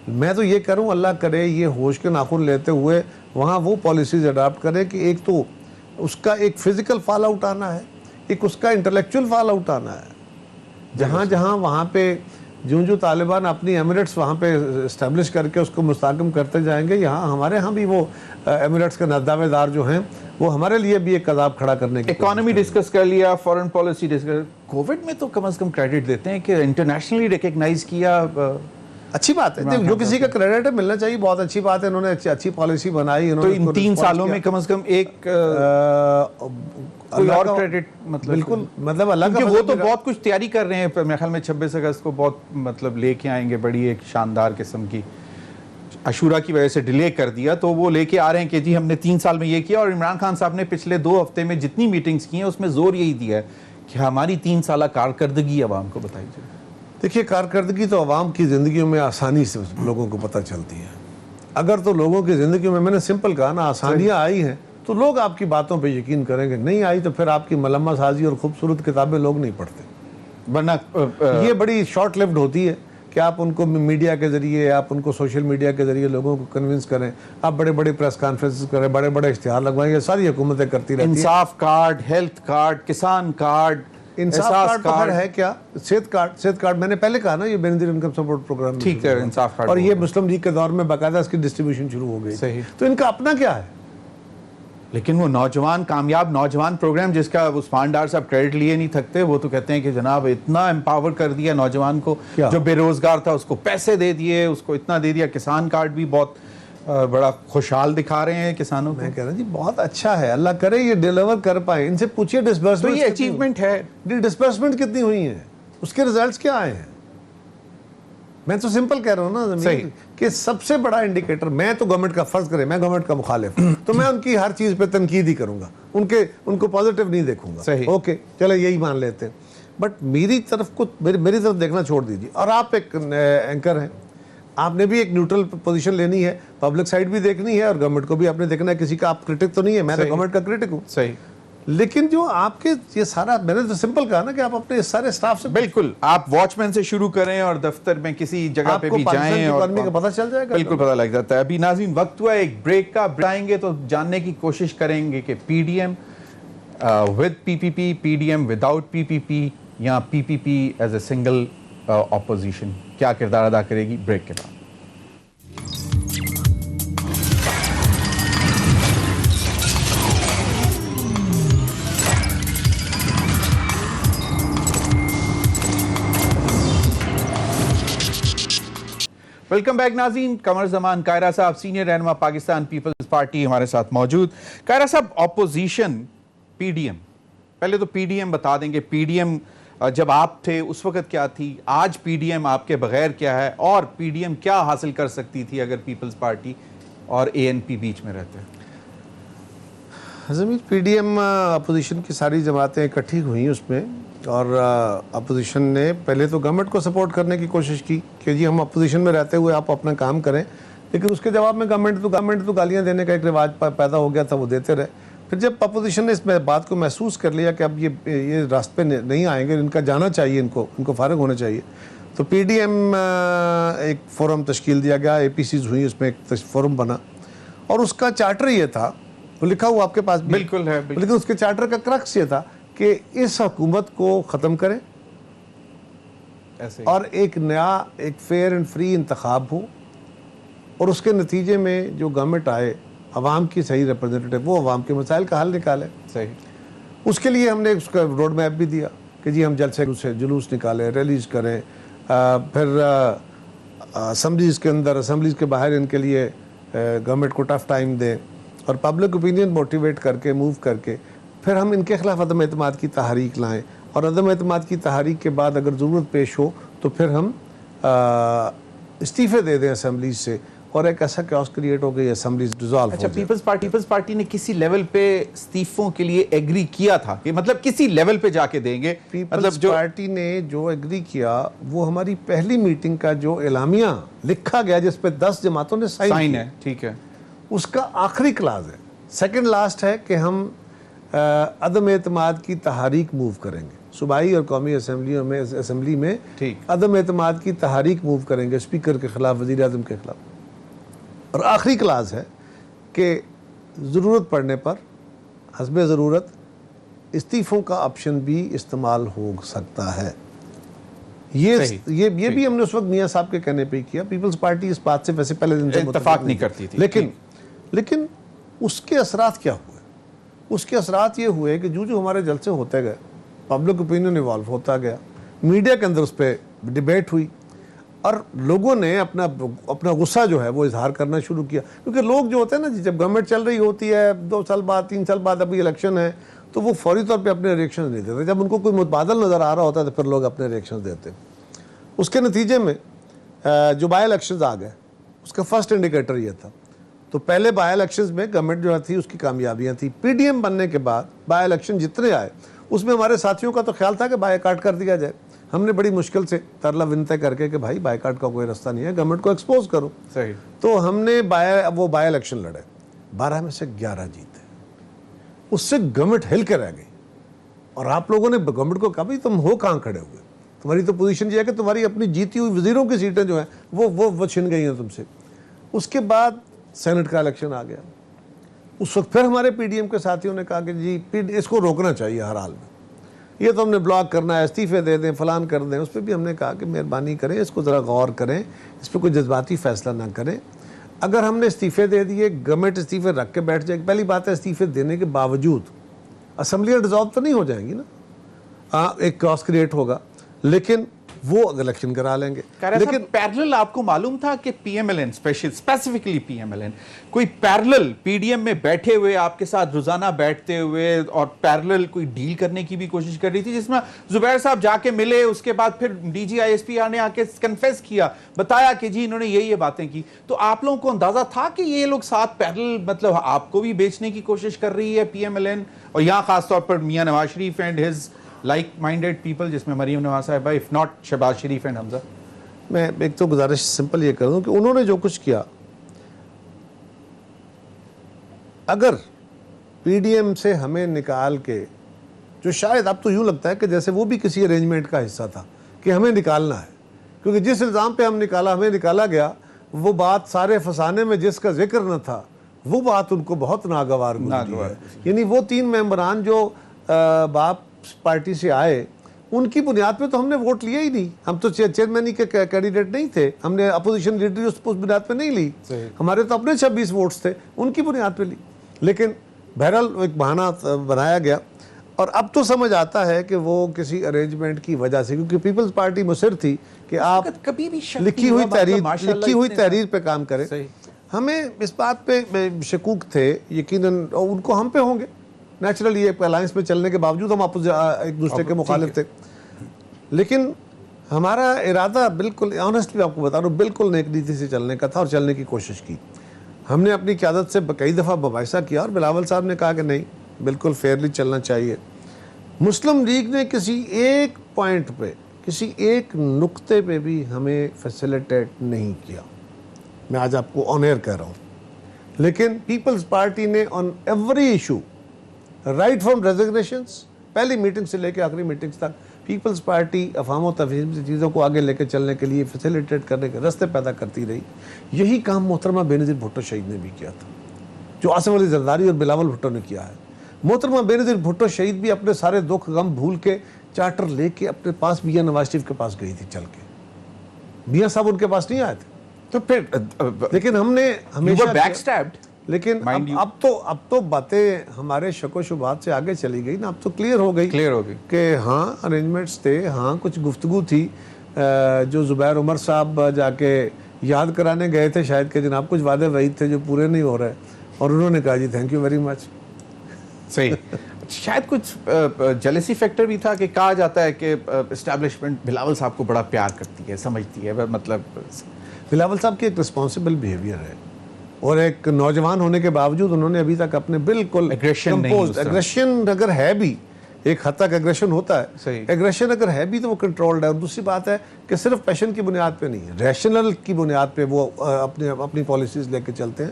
میں تو یہ کروں, اللہ کرے یہ ہوش کے ناخن لیتے ہوئے وہاں وہ پالیسیز اڈاپٹ کرے کہ ایک تو اس کا ایک فزیکل فال آؤٹ آنا ہے, ایک اس کا انٹلیکچوئل فال آؤٹ آنا ہے. جہاں جہاں وہاں پہ جو طالبان اپنی ایمریٹس وہاں پہ اسٹیبلش کر کے اس کو مستحکم کرتے جائیں گے, یہاں ہمارے ہاں بھی وہ ایمریٹس کے دعوے دار جو ہیں وہ ہمارے لیے بھی ایک عذاب کھڑا کرنے کی. اکانومی ڈسکس کر لیا, فورن پالیسی ڈسکس, کووڈ میں تو کم از کم کریڈٹ دیتے ہیں کہ انٹرنیشنلی ریکگنائز کیا. اچھی بات ہے, جو کسی کا کریڈٹ ہے ملنا چاہیے, بہت اچھی بات ہے, انہوں نے اچھی پالیسی بنائی. تو ان 3 سالوں میں کم از کم ایک کوئی اور کریڈٹ, مطلب بالکل, مطلب اللہ کا, وہ تو بہت کچھ تیاری کر رہے ہیں. میرے خیال میں 26 اگست کو بہت مطلب لے کے آئیں گے بڑی ایک شاندار قسم کی. عاشورہ کی وجہ سے ڈیلے کر دیا, تو وہ لے کے آ رہے ہیں کہ جی ہم نے 3 سال میں یہ کیا. اور عمران خان صاحب نے پچھلے 2 ہفتے میں جتنی میٹنگز کی ہیں اس میں زور یہی دیا ہے کہ ہماری 3 سالہ کارکردگی عوام کو بتائی جائے. دیکھیے کارکردگی تو عوام کی زندگیوں میں آسانی سے لوگوں کو پتہ چلتی ہے. اگر تو لوگوں کی زندگیوں میں نے سمپل کہا نا, آسانیاں آئی ہیں تو لوگ آپ کی باتوں پہ یقین کریں گے, نہیں آئی تو پھر آپ کی ملمہ سازی اور خوبصورت کتابیں لوگ نہیں پڑھتے. ورنہ یہ بڑی شارٹ لیفڈ ہوتی ہے کہ آپ ان کو میڈیا کے ذریعے, آپ ان کو سوشل میڈیا کے ذریعے لوگوں کو کنونس کریں, آپ بڑے بڑے پریس کانفرنس کریں, بڑے بڑے اشتہار لگوائیں, یہ ساری حکومتیں کرتی رہتی ہیں. انصاف کارڈ, ہیلتھ کارڈ, کسان کارڈ, انصاف کارڈ ہے کیا, صحت کارڈ میں نے پہلے کہا نا, یہ بینظیر انکم سپورٹ پروگرام, ٹھیک ہے, انصاف کارڈ, اور یہ مسلم لیگ کے دور میں باقاعدہ اس کی ڈسٹریبیوشن شروع ہو گئی. صحیح. تو ان کا اپنا کیا ہے؟ لیکن وہ نوجوان, کامیاب نوجوان پروگرام جس کا عثمان ڈار صاحب کریڈٹ لیے نہیں تھکتے, وہ تو کہتے ہیں کہ جناب اتنا امپاور کر دیا نوجوان کو, جو بے روزگار تھا اس کو پیسے دے دیے, اس کو اتنا دے دیا. کسان کارڈ بھی بہت بڑا خوشحال دکھا رہے ہیں کسانوں کو. میں کہہ رہا جی بہت اچھا ہے, اللہ کرے یہ ڈیلیور کر پائے. ان سے پوچھئے ڈسبرسمنٹ, تو یہ اچیومنٹ ہے, ڈسبرسمنٹ کتنی ہوئی ہیں, اس کے ریزلٹس کیا آئے ہیں. میں تو سمپل کہہ رہا ہوں نا کہ سب سے بڑا انڈیکیٹر, میں تو گورنمنٹ کا, فرض کریں میں گورنمنٹ کا مخالف ہوں تو میں ان کی ہر چیز پہ تنقید ہی کروں گا, ان کو پازیٹیو نہیں دیکھوں گا. اوکے چلے یہی مان لیتے ہیں, بٹ میری طرف دیکھنا چھوڑ دیجیے. اور آپ ایک اینکر ہیں, آپ نے بھی ایک نیوٹرل پوزیشن لینی ہے, پبلک سائڈ بھی دیکھنی ہے اور گورنمنٹ کو بھی آپ نے دیکھنا ہے. کسی کا آپ کرٹک تو نہیں ہے, میں تو گورنمنٹ کا کرٹک ہوں. صحیح. لیکن جو آپ کے یہ سارا میں نے تو سمپل کہا نا کہ آپ اپنے سارے سٹاف سے بالکل آپ واچ مین سے شروع کریں اور دفتر میں کسی جگہ پہ بھی جائیں اور اکانومی کا پتہ چل جائے گا. بالکل پتہ لگ جاتا ہے. ابھی ناظرین وقت ہوا ہے ایک بریک کا. بتائیں گے تو جاننے کی کوشش کریں گے کہ P D M with P P P, P D M without P P P, یا P P P as a single opposition کیا کردار ادا کرے گی. بریک کے بعد. ویلکم بیک ناظرین. قمر زمان قاہرہ صاحب سینئر رہنما پاکستان پیپلز پارٹی ہمارے ساتھ موجود. قاہرہ صاحب اپوزیشن پی ڈی ایم, پہلے تو پی ڈی ایم بتا دیں گے پی ڈی ایم جب آپ تھے اس وقت کیا تھی, آج پی ڈی ایم آپ کے بغیر کیا ہے, اور پی ڈی ایم کیا حاصل کر سکتی تھی اگر پیپلز پارٹی اور اے این پی بیچ میں رہتے. زمین پی ڈی ایم اپوزیشن کی ساری جماعتیں اکٹھی ہوئیں اس میں, اور اپوزیشن نے پہلے تو گورنمنٹ کو سپورٹ کرنے کی کوشش کی کہ جی ہم اپوزیشن میں رہتے ہوئے آپ اپنا کام کریں, لیکن اس کے جواب میں گورنمنٹ تو گالیاں دینے کا ایک رواج پیدا ہو گیا تھا, وہ دیتے رہے. پھر جب اپوزیشن نے اس بات کو محسوس کر لیا کہ اب یہ راستے نہیں آئیں گے, ان کا جانا چاہیے, ان کو فارغ ہونا چاہیے, تو پی ڈی ایم ایک فورم تشکیل دیا گیا, اے پی سیز ہوئی, اس میں ایک فورم بنا, اور اس کا چارٹر یہ تھا, وہ لکھا ہوا آپ کے پاس بھی بالکل ہے, لیکن اس کے چارٹر کا کرکس یہ تھا کہ اس حکومت کو ختم کریں اور ایک نیا ایک فیئر اینڈ فری انتخاب ہو, اور اس کے نتیجے میں جو گورنمنٹ آئے عوام کی صحیح ریپرزنٹیٹو, وہ عوام کے مسائل کا حل نکالے. صحیح. اس کے لیے ہم نے اس کا روڈ میپ بھی دیا کہ جی ہم جلد سے جلوس نکالیں, ریلیز کریں, پھر اسمبلیز کے اندر, اسمبلیز کے باہر ان کے لیے گورنمنٹ کو ٹف ٹائم دیں, اور پبلک اوپینین موٹیویٹ کر کے, موو کر کے, پھر ہم ان کے خلاف عدم اعتماد کی تحریک لائیں, اور عدم اعتماد کی تحریک کے بعد اگر ضرورت پیش ہو تو پھر ہم استعفے دے دیں اسمبلیز سے, اور ایک ایسا کیوس کریٹ ہو گئی اسمبلیز ڈیزالو. اچھا, پیپلز پارٹی نے کسی لیول پہ استعفوں کے لیے ایگری کیا تھا کہ مطلب کسی لیول پہ جا کے دیں گے؟ پیپلز پارٹی نے جو ایگری کیا وہ ہماری پہلی میٹنگ کا جو اعلامیہ لکھا گیا جس پہ 10 جماعتوں نے سائن ہے, ٹھیک ہے, اس کا آخری کلاز ہے, سیکنڈ لاسٹ ہے کہ ہم عدم اعتماد کی تحریک موو کریں گے, صوبائی اور قومی اسمبلی میں عدم اعتماد کی تحریک موو کریں گے اسپیکر کے خلاف, وزیر اعظم کے خلاف. اور آخری کلاز ہے کہ ضرورت پڑنے پر حسب ضرورت استعفوں کا آپشن بھی استعمال ہو سکتا ہے. یہ بھی ہم نے اس وقت میاں صاحب کے کہنے پہ کیا. پیپلز پارٹی اس بات سے ویسے پہلے دن سے اتفاق نہیں کرتی تھی, لیکن اس کے اثرات کیا ہوئے؟ اس کے اثرات یہ ہوئے کہ جو ہمارے جلسے ہوتے گئے, پبلک اوپینین ایوالو ہوتا گیا, میڈیا کے اندر اس پہ ڈیبیٹ ہوئی, اور لوگوں نے اپنا غصہ جو ہے وہ اظہار کرنا شروع کیا. کیونکہ لوگ جو ہوتے ہیں نا, جب گورنمنٹ چل رہی ہوتی ہے 2 سال بعد 3 سال بعد ابھی الیکشن ہے, تو وہ فوری طور پہ اپنے ریئیکشن نہیں دیتے. جب ان کو کوئی متبادل نظر آ رہا ہوتا ہے تو پھر لوگ اپنے ریئیکشن دیتے. اس کے نتیجے میں جو بائی الیکشنز آ گئے, اس کا فرسٹ انڈیکیٹر یہ تھا. تو پہلے بائی الیکشنز میں گورنمنٹ جو تھی اس کی کامیابیاں تھیں. پی ڈی ایم بننے کے بعد بائی الیکشن جتنے آئے اس میں ہمارے ساتھیوں کا تو خیال تھا کہ بائیکاٹ کر دیا جائے. ہم نے بڑی مشکل سے ترلا ونتے کر کے کہ بھائی بائیکاٹ کا کوئی راستہ نہیں ہے, گورنمنٹ کو ایکسپوز کرو. صحیح. تو ہم نے وہ بائی الیکشن لڑے, 12 میں سے 11 جیتے. اس سے گورنمنٹ ہل کے رہ گئی, اور آپ لوگوں نے گورنمنٹ کو کہا بھائی تم ہو کہاں کھڑے ہوئے, تمہاری تو پوزیشن یہ ہے کہ تمہاری اپنی جیتی ہوئی وزیروں کی سیٹیں جو ہیں وہ چھن گئی ہیں تم سے. اس کے بعد سینٹ کا الیکشن آ گیا. اس وقت پھر ہمارے پی ڈی ایم کے ساتھیوں نے کہا کہ جی اس کو روکنا چاہیے ہر حال میں, یہ تو ہم نے بلاک کرنا ہے, استعفے دے دیں, فلان کر دیں. اس پہ بھی ہم نے کہا کہ مہربانی کریں, اس کو ذرا غور کریں, اس پہ کوئی جذباتی فیصلہ نہ کریں. اگر ہم نے استعفے دے دیے, گورنمنٹ استعفے رکھ کے بیٹھ جائے, پہلی بات ہے استعفے دینے کے باوجود اسمبلیاں ڈیزالو تو نہیں ہو جائیں گی نا, ایک کاس کریٹ ہوگا, لیکن وہ الیکشن کرا لیں گے. لیکن پیرلل آپ کو معلوم تھا کہ P M L N specifically P M L N کوئی پیرلل پی ڈی ایم میں بیٹھے ہوئے آپ کے ساتھ روزانہ بیٹھتے ہوئے اور پیرلل کوئی ڈیل کرنے کی بھی کوشش کر رہی تھی, جس میں زبیر صاحب جا کے ملے, اس کے بعد پھر D G I S P R نے آ کے کنفیس کیا, بتایا کہ جی انہوں نے یہ باتیں کی. تو آپ لوگوں کو اندازہ تھا کہ یہ لوگ ساتھ پیرلل مطلب آپ کو بھی بیچنے کی کوشش کر رہی ہے پی ایم ایل این, اور یہاں خاص طور پر Mian Nawaz Sharif and his like minded people, جس میں Maryam Nawaz Sahiba, if not Shahbaz Sharif and Hamza. میں ایک تو گزارش سمپل یہ کر دوں کہ انہوں نے جو کچھ کیا, اگر پی ڈی ایم سے ہمیں نکال کے، جو شاید اب تو یوں لگتا ہے کہ جیسے وہ بھی کسی ارینجمنٹ کا حصہ تھا کہ ہمیں نکالنا ہے، کیونکہ جس الزام پہ ہمیں نکالا گیا وہ بات سارے فسانے میں جس کا ذکر نہ تھا، وہ بات ان کو بہت ناگوار گزری ہے. یعنی وہ 3 ممبران جو باپ پارٹی سے آئے، ان کی بنیاد پہ تو ہم نے ووٹ لیا ہی نہیں. ہم تو چیئرمین کے کینڈیڈیٹ نہیں تھے، ہم نے اپوزیشن لیڈر اس بنیاد پہ نہیں لی، ہمارے تو اپنے 26 ووٹس تھے، ان کی بنیاد پہ لی. لیکن بہرحال ایک بہانہ بنایا گیا، اور اب تو سمجھ آتا ہے کہ وہ کسی ارینجمنٹ کی وجہ سے، کیونکہ پیپلز پارٹی مصر تھی کہ آپ کبھی بھی لکھی ہوئی تحریر پہ کام کریں. ہمیں اس بات پہ شکوک تھے یقیناً، اور ان کو ہم پہ ہوں گے نیچرلی، ایک الائنس میں چلنے کے باوجود ہم ایک دوسرے کے مخالف تھے. لیکن ہمارا ارادہ بالکل آنیسٹلی آپ کو بتا رہا ہوں، بالکل نیک نیتی سے چلنے کا تھا اور چلنے کی کوشش کی. ہم نے اپنی قیادت سے کئی دفعہ مباحثہ کیا، اور بلاول صاحب نے کہا کہ نہیں، بالکل فیئرلی چلنا چاہیے. مسلم لیگ نے کسی ایک پوائنٹ پہ، کسی ایک نقطے پہ بھی ہمیں فیسیلیٹیٹ نہیں کیا. میں آج آپ کو آن ایئر کہہ رہا ہوں. لیکن پیپلز پارٹی نے on every issue, right from resignations, پہلی میٹنگ سے لے کے آخری میٹنگز تک، پیپلز پارٹی افہام و تفہیم سے چیزوں کو آگے لے کے چلنے کے لیے فیسیلیٹیٹ کرنے کے راستے پیدا کرتی رہی. یہی کام محترمہ بینظیر بھٹو شہید نے بھی کیا تھا، جو آصف علی زرداری اور بلاول بھٹو نے کیا ہے. محترمہ بینظیر بھٹو شہید بھی اپنے سارے دکھ غم بھول کے چارٹر لے کے اپنے پاس میاں نواز شریف کے پاس گئی تھی چل کے. میاں صاحب ان کے پاس نہیں آئے تھے. تو پھر لیکن ہم نے ہمیشہ بیک سٹیپڈ. لیکن اب تو باتیں ہمارے شک و شبہات سے آگے چلی گئی نا. اب تو کلیئر ہو گئی کہ ہاں ارینجمنٹس تھے، ہاں کچھ گفتگو تھی. جو زبیر عمر صاحب جا کے یاد کرانے گئے تھے شاید کہ جناب کچھ وعدے وعید تھے جو پورے نہیں ہو رہے، اور انہوں نے کہا جی تھینک یو ویری مچ. صحیح. شاید کچھ جیلسی فیکٹر بھی تھا کہ کہا جاتا ہے کہ اسٹیبلشمنٹ بلاول صاحب کو بڑا پیار کرتی ہے، سمجھتی ہے. مطلب بلاول صاحب کی ایک رسپانسبل بیہیویئر ہے، اور ایک نوجوان ہونے کے باوجود انہوں نے ابھی تک اپنے بالکل ایگریشن اگر ہے بھی، ایک حد تک ایگریشن ہوتا ہے، ایگریشن اگر ہے بھی تو وہ کنٹرولڈ ہے. اور دوسری بات ہے کہ صرف پیشن کی بنیاد پہ نہیں ہے، ریشنل کی بنیاد پہ وہ اپنی پالیسیز لے کے چلتے ہیں.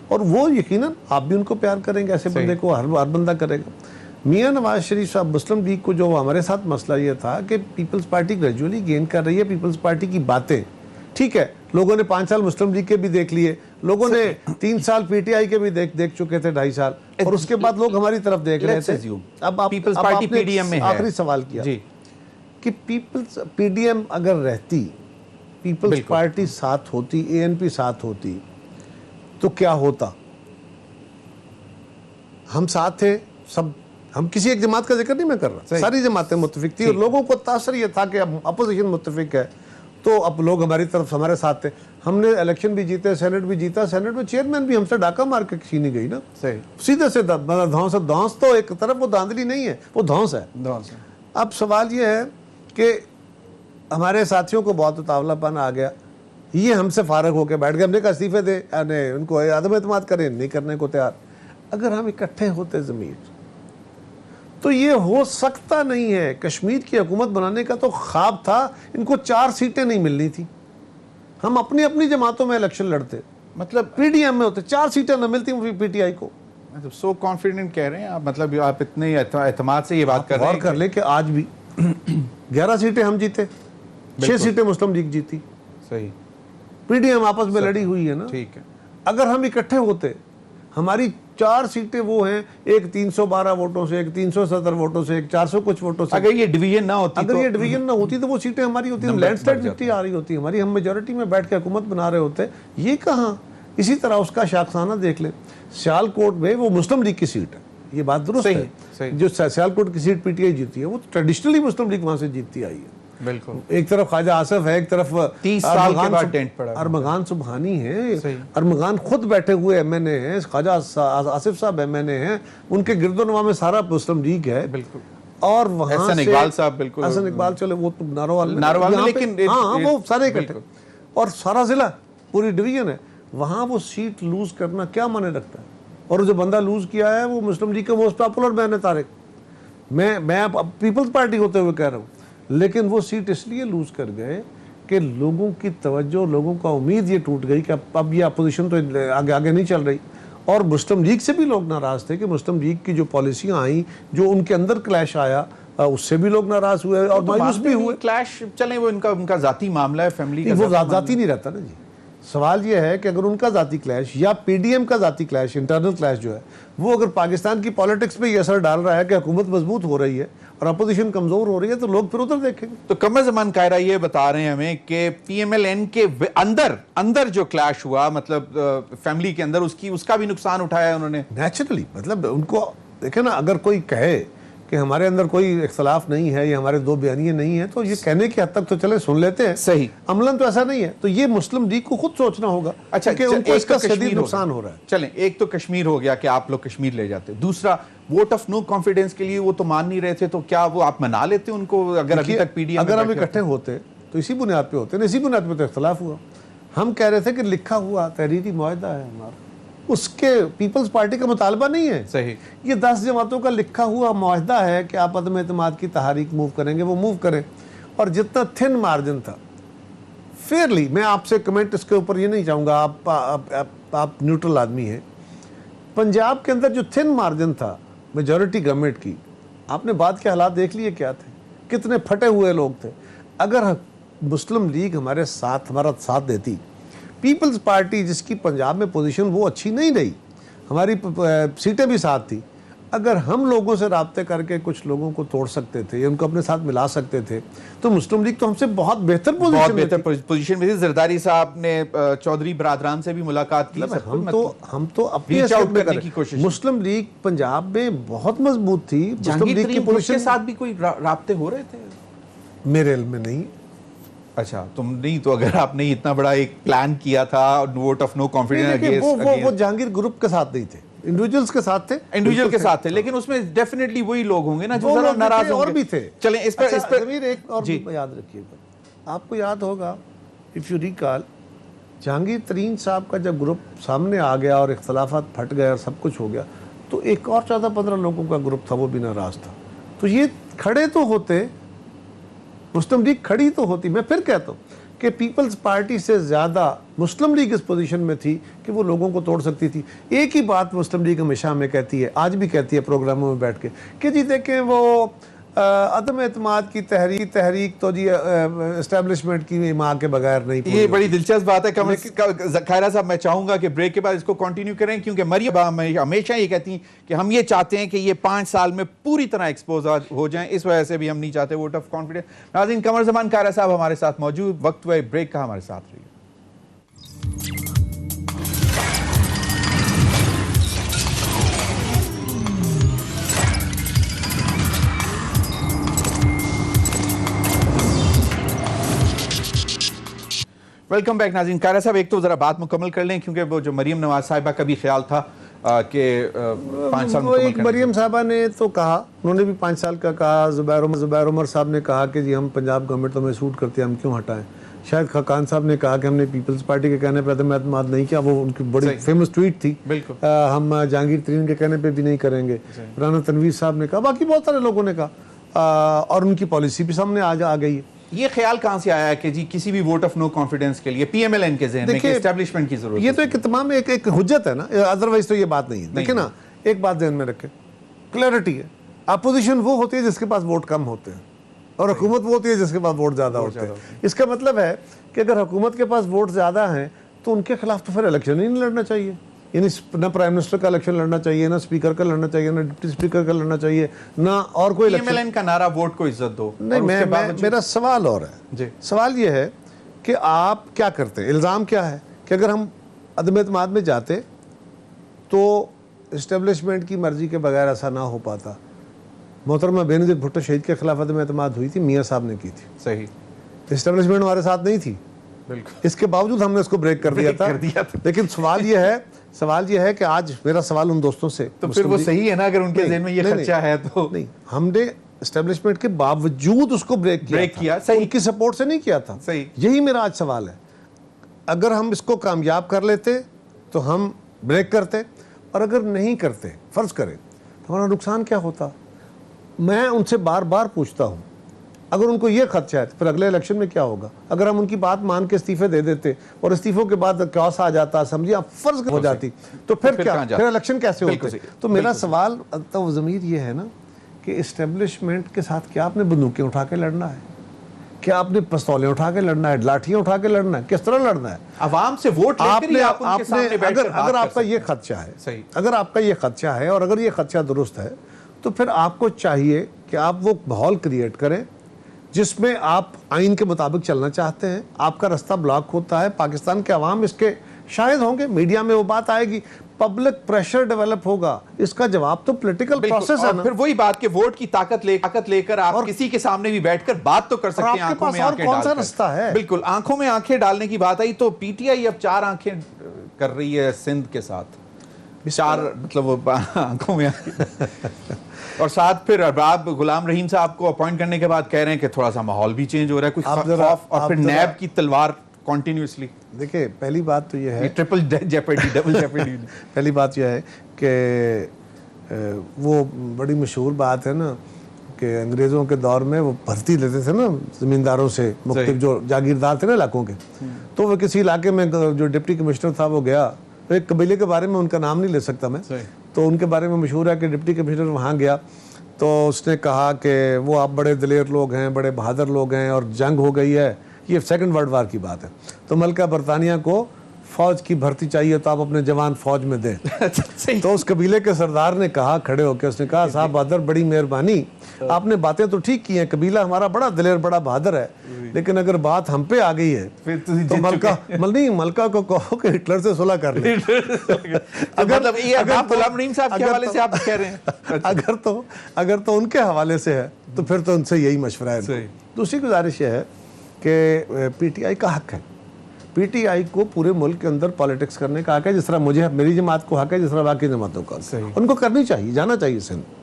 اور وہ یقیناً آپ بھی ان کو پیار کریں گے، ایسے بندے کو ہر بندہ کرے گا. میاں نواز شریف صاحب مسلم لیگ کو جو ہمارے ساتھ مسئلہ یہ تھا کہ پیپلز پارٹی گریجولی گین کر رہی ہے. پیپلز پارٹی کی باتیں ٹھیک ہے، لوگوں نے 5 سال مسلم لیگ کے بھی دیکھ لیے، لوگوں نے 3 سال پی ٹی آئی کے بھی دیکھ چکے تھے، 2.5 سال، اور اس کے بعد لوگ ہماری طرف دیکھ رہے تھے. اب آپ نے آخری سوال کیا کہ پیپلز پی ڈی ایم اگر رہتی، پیپلز پارٹی ساتھ ہوتی، اے این پی ساتھ ہوتی، تو کیا ہوتا. ہم ساتھ تھے سب، ہم کسی ایک جماعت کا ذکر نہیں میں کر رہا، ساری جماعتیں متفق تھی، اور لوگوں کو تاثر یہ تھا کہ اب اپوزیشن متفق ہے تو اب لوگ ہماری طرف ہمارے ساتھ تھے. ہم نے الیکشن بھی جیتے، سینٹ بھی جیتا، سینٹ میں چیئرمین بھی ہم سے ڈاکہ مار کے چھینی گئی نا. سیدھے سے دھونس تو ایک طرف وہ دھاندلی نہیں ہے، وہ دھونس ہے. اب سوال یہ ہے کہ ہمارے ساتھیوں کو بہت اتاولا پن آ گیا، یہ ہم سے فارغ ہو کے بیٹھ گئے. ہم نے کہا استعفے دیں، ان کو عدم اعتماد کریں، نہیں کرنے کو تیار. اگر ہم اکٹھے ہوتے ضمیر تو یہ ہو سکتا نہیں ہے. کشمیر کی حکومت بنانے کا تو خواب تھا، ان کو 4 سیٹیں نہیں ملنی تھی. ہم اپنی اپنی جماعتوں میں الیکشن لڑتے، مطلب پی ڈی ایم میں ہوتے، 4 سیٹیں نہ ملتی پی ٹی آئی کو. سو کانفیڈنٹ کہہ رہے ہیں آپ، مطلب آپ اتنے اعتماد سے یہ بات کر رہے ہیں. غور کر لیں کہ آج بھی 11 سیٹیں ہم جیتے، 6 سیٹیں مسلم لیگ جیتی. صحیح. پی ڈی ایم آپس میں لڑی ہوئی ہے نا. ٹھیک ہے. اگر ہم اکٹھے ہوتے، ہماری 4 سیٹیں وہ ہیں، ایک 312 ووٹوں سے، ایک 370 ووٹوں سے، ایک 400 کچھ ووٹوں سے. اگر یہ ڈویژن نہ ہوتی تو وہ سیٹیں ہماری ہوتی، لینڈ سلائڈ وکٹری آ رہی ہوتی ہماری، ہم میجورٹی میں بیٹھ کے حکومت بنا رہے ہوتے. یہ کہاں. اسی طرح اس کا شاخسانہ دیکھ لیں، سیالکوٹ میں وہ مسلم لیگ کی سیٹ ہے، یہ بات درست ہے. جو سیالکوٹ کی سیٹ پی ٹی آئی جیتی ہے، وہ ٹریڈیشنلی مسلم لیگ وہاں سے جیتتی آئی ہے. بالکل. ایک طرف خواجہ آصف ہے، ایک طرف 30 سال کے بعد ٹینٹ پڑا ارمغان سبحانی ہے. ارمغان خود بیٹھے ہوئے ایم این اے ہیں، خواجہ آصف صاحب ایم این اے ہیں، ان کے گرد و نواح میں سارا مسلم لیگ ہے. بالکل. اور وہاں حسن اقبال صاحب، بالکل حسن اقبال، چلے وہ تو ناروال، لیکن ہاں وہ سارے اکٹھے، اور سارا ضلع پوری ڈویژن ہے. وہاں وہ سیٹ لوز کرنا کیا معنی رکھتا ہے. اور جو بندہ لوز کیا ہے وہ مسلم لیگ کا موسٹ پاپولر مین ہے طارق. میں پیپلز پارٹی ہوتے ہوئے کہہ رہا ہوں. لیکن وہ سیٹ اس لیے لوز کر گئے کہ لوگوں کی توجہ، لوگوں کا امید یہ ٹوٹ گئی کہ اب یہ اپوزیشن تو آگے نہیں چل رہی. اور مسلم لیگ سے بھی لوگ ناراض تھے کہ مسلم لیگ کی جو پالیسیاں آئیں, جو ان کے اندر کلیش آیا, اس سے بھی لوگ ناراض ہوئے اور مایوس بھی ہوئے. کلیش چلیں وہ ان کا ذاتی معاملہ ہے, فیملی کا وہ ذاتی نہیں رہتا نا جی. سوال یہ ہے کہ اگر ان کا ذاتی کلیش یا پی ڈی ایم کا ذاتی کلیش, انٹرنل کلیش جو ہے, وہ اگر پاکستان کی پالیٹکس پہ یہ اثر ڈال رہا ہے کہ حکومت مضبوط ہو رہی ہے اور اپوزیشن کمزور ہو رہی ہے, تو لوگ پھر ادھر دیکھیں گے. تو قمر زمان قاہرہ یہ بتا رہے ہیں ہمیں کہ پی ایم ایل این کے اندر جو کلیش ہوا, مطلب فیملی کے اندر, اس کا بھی نقصان اٹھایا ہے انہوں نے. نیچرلی, مطلب ان کو دیکھیں نا, اگر کوئی کہے کہ ہمارے اندر کوئی اختلاف نہیں ہے یا ہمارے دو بیانیے نہیں ہیں, تو یہ کہنے کی حد تک تو چلے سن لیتے ہیں. صحیح. عملاً تو ایسا نہیں ہے. تو یہ مسلم لیگ کو خود سوچنا ہوگا. اچھا, کہ ان کو اس کا شدید نقصان ہو رہا ہے. چلیں, ایک تو کشمیر ہو گیا کہ آپ لوگ کشمیر لے جاتے, دوسرا ووٹ آف نو کانفیڈنس کے لیے وہ تو مان نہیں رہے تھے, تو کیا وہ آپ منا لیتے ان کو؟ اگر ابھی تک پی ڈی ایم اگر ہم اکٹھے ہوتے تو اسی بنیاد پہ ہوتے نا, اسی بنیاد پہ تو اختلاف ہوا. ہم کہہ رہے تھے کہ لکھا ہوا تحریری معاہدہ ہے ہمارا, اس کے پیپلز پارٹی کا مطالبہ نہیں ہے. صحیح. یہ 10 جماعتوں کا لکھا ہوا معاہدہ ہے کہ آپ عدم اعتماد کی تحریک موو کریں گے, وہ موو کریں. اور جتنا تھن مارجن تھا, فیئرلی, میں آپ سے کمنٹ اس کے اوپر یہ نہیں چاہوں گا, آپ نیوٹرل آدمی ہیں. پنجاب کے اندر جو تھن مارجن تھا میجورٹی گورنمنٹ کی, آپ نے بعد کے حالات دیکھ لیے کیا تھے, کتنے پھٹے ہوئے لوگ تھے. اگر مسلم لیگ ہمارا ساتھ دیتی, پیپلز پارٹی جس کی پنجاب میں پوزیشن وہ اچھی نہیں رہی, ہماری سیٹیں بھی ساتھ تھی, اگر ہم لوگوں سے رابطے کر کے کچھ لوگوں کو توڑ سکتے تھے یا ان کو اپنے ساتھ ملا سکتے تھے, تو مسلم لیگ تو ہم سے بہت بہتر پوزیشن میں تھی. زرداری صاحب نے چودھری برادران سے بھی ملاقات کی. ہم تو اپنی حیثیت میں کرنے کی کوشش. مسلم لیگ پنجاب میں بہت مضبوط تھی. مسلم لیگ کی پوزیشن کے ساتھ بھی کوئی رابطے ہو رہے تھے؟ میرے علم میں نہیں. اچھا, تم نہیں, تو اگر آپ نے اتنا بڑا ایک پلان کیا تھا ووٹ آف نو کانفیڈنس, وہ جہانگیر گروپ کے ساتھ نہیں تھے, انڈیویجولز کے ساتھ تھے. انڈیویجول کے ساتھ تھے, لیکن اس میں ڈیفینیٹلی وہی لوگ ہوں گے نا جو ذرا ناراض ہوں گے. اور بھی تھے. چلیں اس پر ضمیر ایک اور یاد رکھیے گا, آپ کو یاد ہوگا, اف یو ریکال, جہانگیر ترین صاحب کا جب گروپ سامنے آ گیا اور اختلافات پھٹ گئے اور سب کچھ ہو گیا, تو ایک اور 14-15 لوگوں کا گروپ تھا, وہ بھی ناراض تھا. تو یہ کھڑے تو ہوتے, مسلم لیگ کھڑی تو ہوتی. میں پھر کہتا ہوں کہ پیپلز پارٹی سے زیادہ مسلم لیگ اس پوزیشن میں تھی کہ وہ لوگوں کو توڑ سکتی تھی. ایک ہی بات مسلم لیگ ہمیشہ ہمیں کہتی ہے, آج بھی کہتی ہے پروگراموں میں بیٹھ کے, کہ جی دیکھیں وہ عدم اعتماد کی تحریک تو جی اسٹیبلشمنٹ کی ماں کے بغیر نہیں. یہ بڑی دلچسپ بات ہے. قاہرہ صاحب, میں چاہوں گا کہ بریک کے بعد اس کو کنٹینیو کریں, کیونکہ مریم ہمیشہ یہ کہتی ہیں کہ ہم یہ چاہتے ہیں کہ یہ 5 سال میں پوری طرح ایکسپوز ہو جائیں, اس وجہ سے بھی ہم نہیں چاہتے ووٹ آف کانفیڈنس. ناظرین, قمر زمان قاہرہ صاحب ہمارے ساتھ موجود, وقت ہوا بریک کا, ہمارے ساتھ رہیے. ویلکم بیک ناظرین. قاہرہ صاحب, ایک تو ذرا بات مکمل کر لیں, کیونکہ وہ جو مریم نواز صاحبہ کا بھی خیال تھا کہ 5 سال مکمل کریں. مریم صاحبہ نے تو کہا, انہوں نے بھی 5 سال کا کہا. زبیر عمر صاحب نے کہا کہ جی ہم پنجاب گورنمنٹ تو ہمیں سوٹ کرتی ہے, ہم کیوں ہٹائیں. شاہد خاقان صاحب نے کہا کہ ہم نے پیپلز پارٹی کے کہنے پہ عدم اعتماد نہیں کیا, وہ ان کی بڑی فیمس ٹویٹ تھی. ہم جہانگیر ترین کے کہنے پہ بھی نہیں کریں گے. رانا تنویر صاحب نے کہا, باقی بہت سارے لوگوں نے کہا, اور ان کی پالیسی بھی سامنے آ گئی ہے. یہ خیال کہاں سے آیا ہے کہ جی کسی بھی ووٹ آف نو کانفیڈنس کے لیے پی ایم ایل این کے ذہن میں کہ اسٹیبلشمنٹ کی ضرورت ہے؟ یہ تو ایک تمام ایک حجت ہے نا, ادروائز تو یہ بات نہیں ہے. دیکھیں نا, ایک بات ذہن میں رکھیں, کلیئرٹی ہے. اپوزیشن وہ ہوتی ہے جس کے پاس ووٹ کم ہوتے ہیں, اور حکومت وہ ہوتی ہے جس کے پاس ووٹ زیادہ ہوتے ہیں. اس کا مطلب ہے کہ اگر حکومت کے پاس ووٹ زیادہ ہیں تو ان کے خلاف تو پھر الیکشن ہی نہیں لڑنا چاہیے. یعنی نہ پرائم منسٹر کا الیکشن لڑنا چاہیے, نہ اسپیکر کا لڑنا چاہیے, نہ ڈپٹی اسپیکر کا لڑنا چاہیے, نہ اور کوئی ایم ایل این کا نعرہ ووٹ کو عزت دو. نہیں, میرا سوال اور ہے. سوال یہ ہے کہ آپ کیا کرتے, الزام کیا ہے کہ اگر ہم عدم اعتماد میں جاتے تو اسٹیبلشمنٹ کی مرضی کے بغیر ایسا نہ ہو پاتا. محترمہ بینظیر بھٹو شہید کے خلاف عدم اعتماد ہوئی تھی, میاں صاحب نے کی تھی. صحیح. اسٹیبلشمنٹ ہمارے ساتھ نہیں تھی, بالکل, اس کے باوجود ہم نے اس کو بریک کر دیا تھا. لیکن سوال یہ ہے کہ آج میرا سوال ان دوستوں سے, تو پھر وہ صحیح ہے نا, اگر ان کے ذہن میں یہ خدشہ ہے تو. نہیں, ہم نے اسٹیبلشمنٹ کے باوجود اس کو بریک کیا, ان کی سپورٹ سے نہیں کیا تھا. یہی میرا آج سوال ہے. اگر ہم اس کو کامیاب کر لیتے تو ہم بریک کرتے, اور اگر نہیں کرتے, فرض کریں, تو ہمارا نقصان کیا ہوتا. میں ان سے بار بار پوچھتا ہوں اگر ان کو یہ خدشہ ہے تو پھر اگلے الیکشن میں کیا ہوگا؟ اگر ہم ان کی بات مان کے استعفے دے دیتے اور استعفوں کے بعد کیوس آ جاتا، سمجھیے آپ فرض ہو جاتی، تو پھر کیا، پھر الیکشن کیسے ہوتے؟ تو میرا سوال تو ضمیر یہ ہے نا کہ اسٹیبلشمنٹ کے ساتھ کیا آپ نے بندوقیں اٹھا کے لڑنا ہے؟ کیا آپ نے پستولیں اٹھا کے لڑنا ہے؟ لاٹھیاں اٹھا کے لڑنا ہے؟ کس طرح لڑنا ہے؟ عوام سے ووٹ لے کر ہی آپ ان کے سامنے بیٹھ کر اگر آپ کا یہ خدشہ ہے، اگر آپ کا یہ خدشہ ہے اور اگر یہ خدشہ درست ہے تو پھر آپ کو چاہیے کہ آپ وہ ماحول کریٹ کریں جس میں آپ آئین کے مطابق چلنا چاہتے ہیں، آپ کا رستہ بلاک ہوتا ہے، پاکستان کے عوام اس کے شاہد ہوں گے، میڈیا میں وہ بات آئے گی، پبلک پریشر ڈیولپ ہوگا، اس کا جواب تو پولیٹیکل پروسیس ہے نا۔ پھر وہی بات کہ ووٹ کی طاقت لے کر آپ کسی کے سامنے بھی بیٹھ کر بات تو کر سکتے ہیں، آنکھوں میں آنکھیں ڈال کر۔ رستہ ہے بالکل، آنکھوں میں آنکھیں ڈالنے کی بات آئی تو پی ٹی آئی اب 4 آنکھیں کر رہی ہے سندھ کے ساتھ، 4 مطلب آنکھوں میں اور ساتھ پھر آپ غلام رحیم صاحب کو اپوائنٹ کرنے کے بعد کہہ رہے ہیں کہ تھوڑا سا ماحول بھی چینج ہو رہا ہے، کوئی خوف، اور پھر نیب کی تلوار کنٹینیوسلی۔ دیکھیں پہلی بات تو یہ ہے، ٹرپل جیپرڈی، ڈبل جیپرڈی۔ پہلی بات یہ ہے کہ وہ بڑی مشہور بات ہے نا کہ انگریزوں کے دور میں وہ بھرتی لیتے تھے نا زمینداروں سے، مختلف جو جاگیردار تھے نا علاقوں کے، تو وہ کسی علاقے میں جو ڈپٹی کمشنر تھا وہ گیا، ایک قبیلے کے بارے میں ان کا نام نہیں لے سکتا میں، تو ان کے بارے میں مشہور ہے کہ ڈپٹی کمشنر وہاں گیا تو اس نے کہا کہ وہ آپ بڑے دلیر لوگ ہیں، بڑے بہادر لوگ ہیں اور جنگ ہو گئی ہے، یہ 2nd ورلڈ وار کی بات ہے، تو ملکہ برطانیہ کو فوج کی بھرتی چاہیے تو آپ اپنے جوان فوج میں دیں۔ تو اس قبیلے کے سردار نے کہا کھڑے ہو کے، اس نے کہا صاحب بہادر بڑی مہربانی، آپ نے باتیں تو ٹھیک کی ہیں، قبیلہ ہمارا بڑا دلیر بڑا بہادر ہے، لیکن اگر بات ہم پہ آ گئی ہے تو ملکہ کو کہو کہ ہٹلر سے صلح کر لیں۔ اگر تو ان کے حوالے سے ہے تو پھر تو ان سے یہی مشورہ ہے۔ دوسری گزارش یہ ہے کہ پی ٹی آئی کا حق ہے، پی ٹی آئی کو پورے ملک کے اندر پالیٹکس کرنے کا حق ہے، جس طرح مجھے میری جماعت کو حق ہے، جس طرح باقی جماعتوں کا، ان کو کرنی چاہیے، جانا چاہیے سندھ۔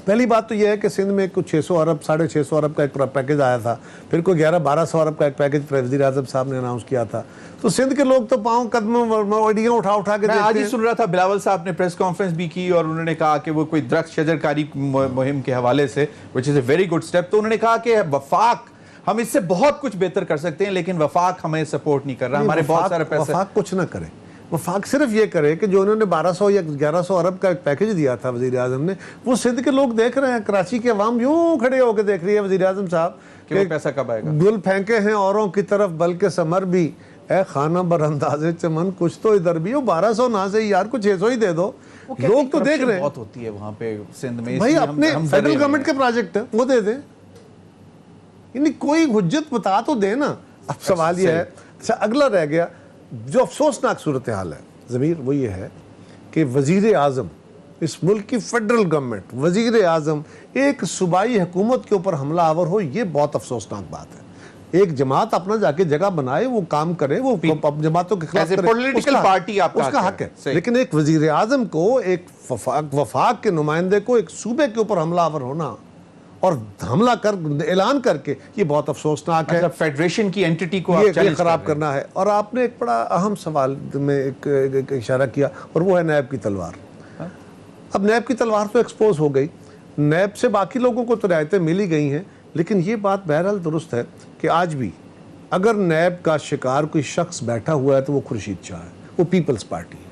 پہلی بات تو یہ ہے کہ سندھ میں کچھ 600 ارب 650 ارب کا ایک پیکیج آیا تھا، پھر کوئی 1100-1200 ارب کا ایک پیکیج وزیر اعظم صاحب نے اناؤنس کیا تھا، تو سندھ کے لوگ تو پاؤں قدموں اڑیاں اٹھا کے میں آج ہی سن رہا تھا بلاول صاحب نے پریس کانفرنس بھی کی اور انہوں نے کہا کہ وہ کوئی درخت شجر کاری مہم کے حوالے سے which is a very good step، تو انہوں نے کہا کہ وفاق ہم اس سے بہت کچھ بہتر کر سکتے ہیں لیکن وفاق ہمیں سپورٹ نہیں کر رہا، ہمارے بہت سارے پیسے۔ وفاق کچھ نہ کرے، وفاق صرف یہ کرے کہ جو انہوں نے 1200 یا 1100 ارب کا ایک پیکیج دیا تھا وزیر اعظم نے، وہ سندھ کے لوگ دیکھ رہے ہیں، کراچی کے عوام یوں کھڑے ہو کے دیکھ رہی ہے وزیر اعظم صاحب کہ وہ پیسہ کب آئے گا، گل پھینکے ہیں اوروں کی طرف بلکہ ثمر بھی، اے خانہ بر انداز چمن کچھ تو ادھر بھی، وہ 1200 نہ سے یار کچھ 600 ہی دے دو، لوگ تو دیکھ رہے ہیں۔ بہت ہوتی ہے وہاں پہ سندھ میں، بھائی اپنے فیڈرل گورنمنٹ کے پروجیکٹ ہیں وہ دے دیں، یعنی کوئی حجت بتا تو دے نا۔ اب سوال یہ ہے، اچھا اگلا رہ گیا جو افسوسناک صورتحال ہے ضمیر، وہ یہ ہے کہ وزیر اعظم اس ملک کی فیڈرل گورنمنٹ، وزیر اعظم ایک صوبائی حکومت کے اوپر حملہ آور ہو، یہ بہت افسوسناک بات ہے۔ ایک جماعت اپنا جا کے جگہ بنائے، وہ کام کرے، وہ جماعتوں کے خلاف کرے، اس کا حق ہے، لیکن ایک وزیر اعظم کو، ایک وفاق کے نمائندے کو ایک صوبے کے اوپر حملہ آور ہونا اور حملہ کر اعلان کر کے، یہ بہت افسوسناک ہے۔ فیڈریشن کی اینٹی کو یہ خراب کرنا ہے۔ اور آپ نے ایک بڑا اہم سوال میں ایک اشارہ کیا اور وہ ہے نیب کی تلوار۔ اب نیب کی تلوار تو ایکسپوز ہو گئی، نیب سے باقی لوگوں کو تو رعایتیں ملی گئی ہیں، لیکن یہ بات بہرحال درست ہے کہ آج بھی اگر نیب کا شکار کوئی شخص بیٹھا ہوا ہے تو وہ خورشید شاہ ہے، وہ پیپلز پارٹی ہے۔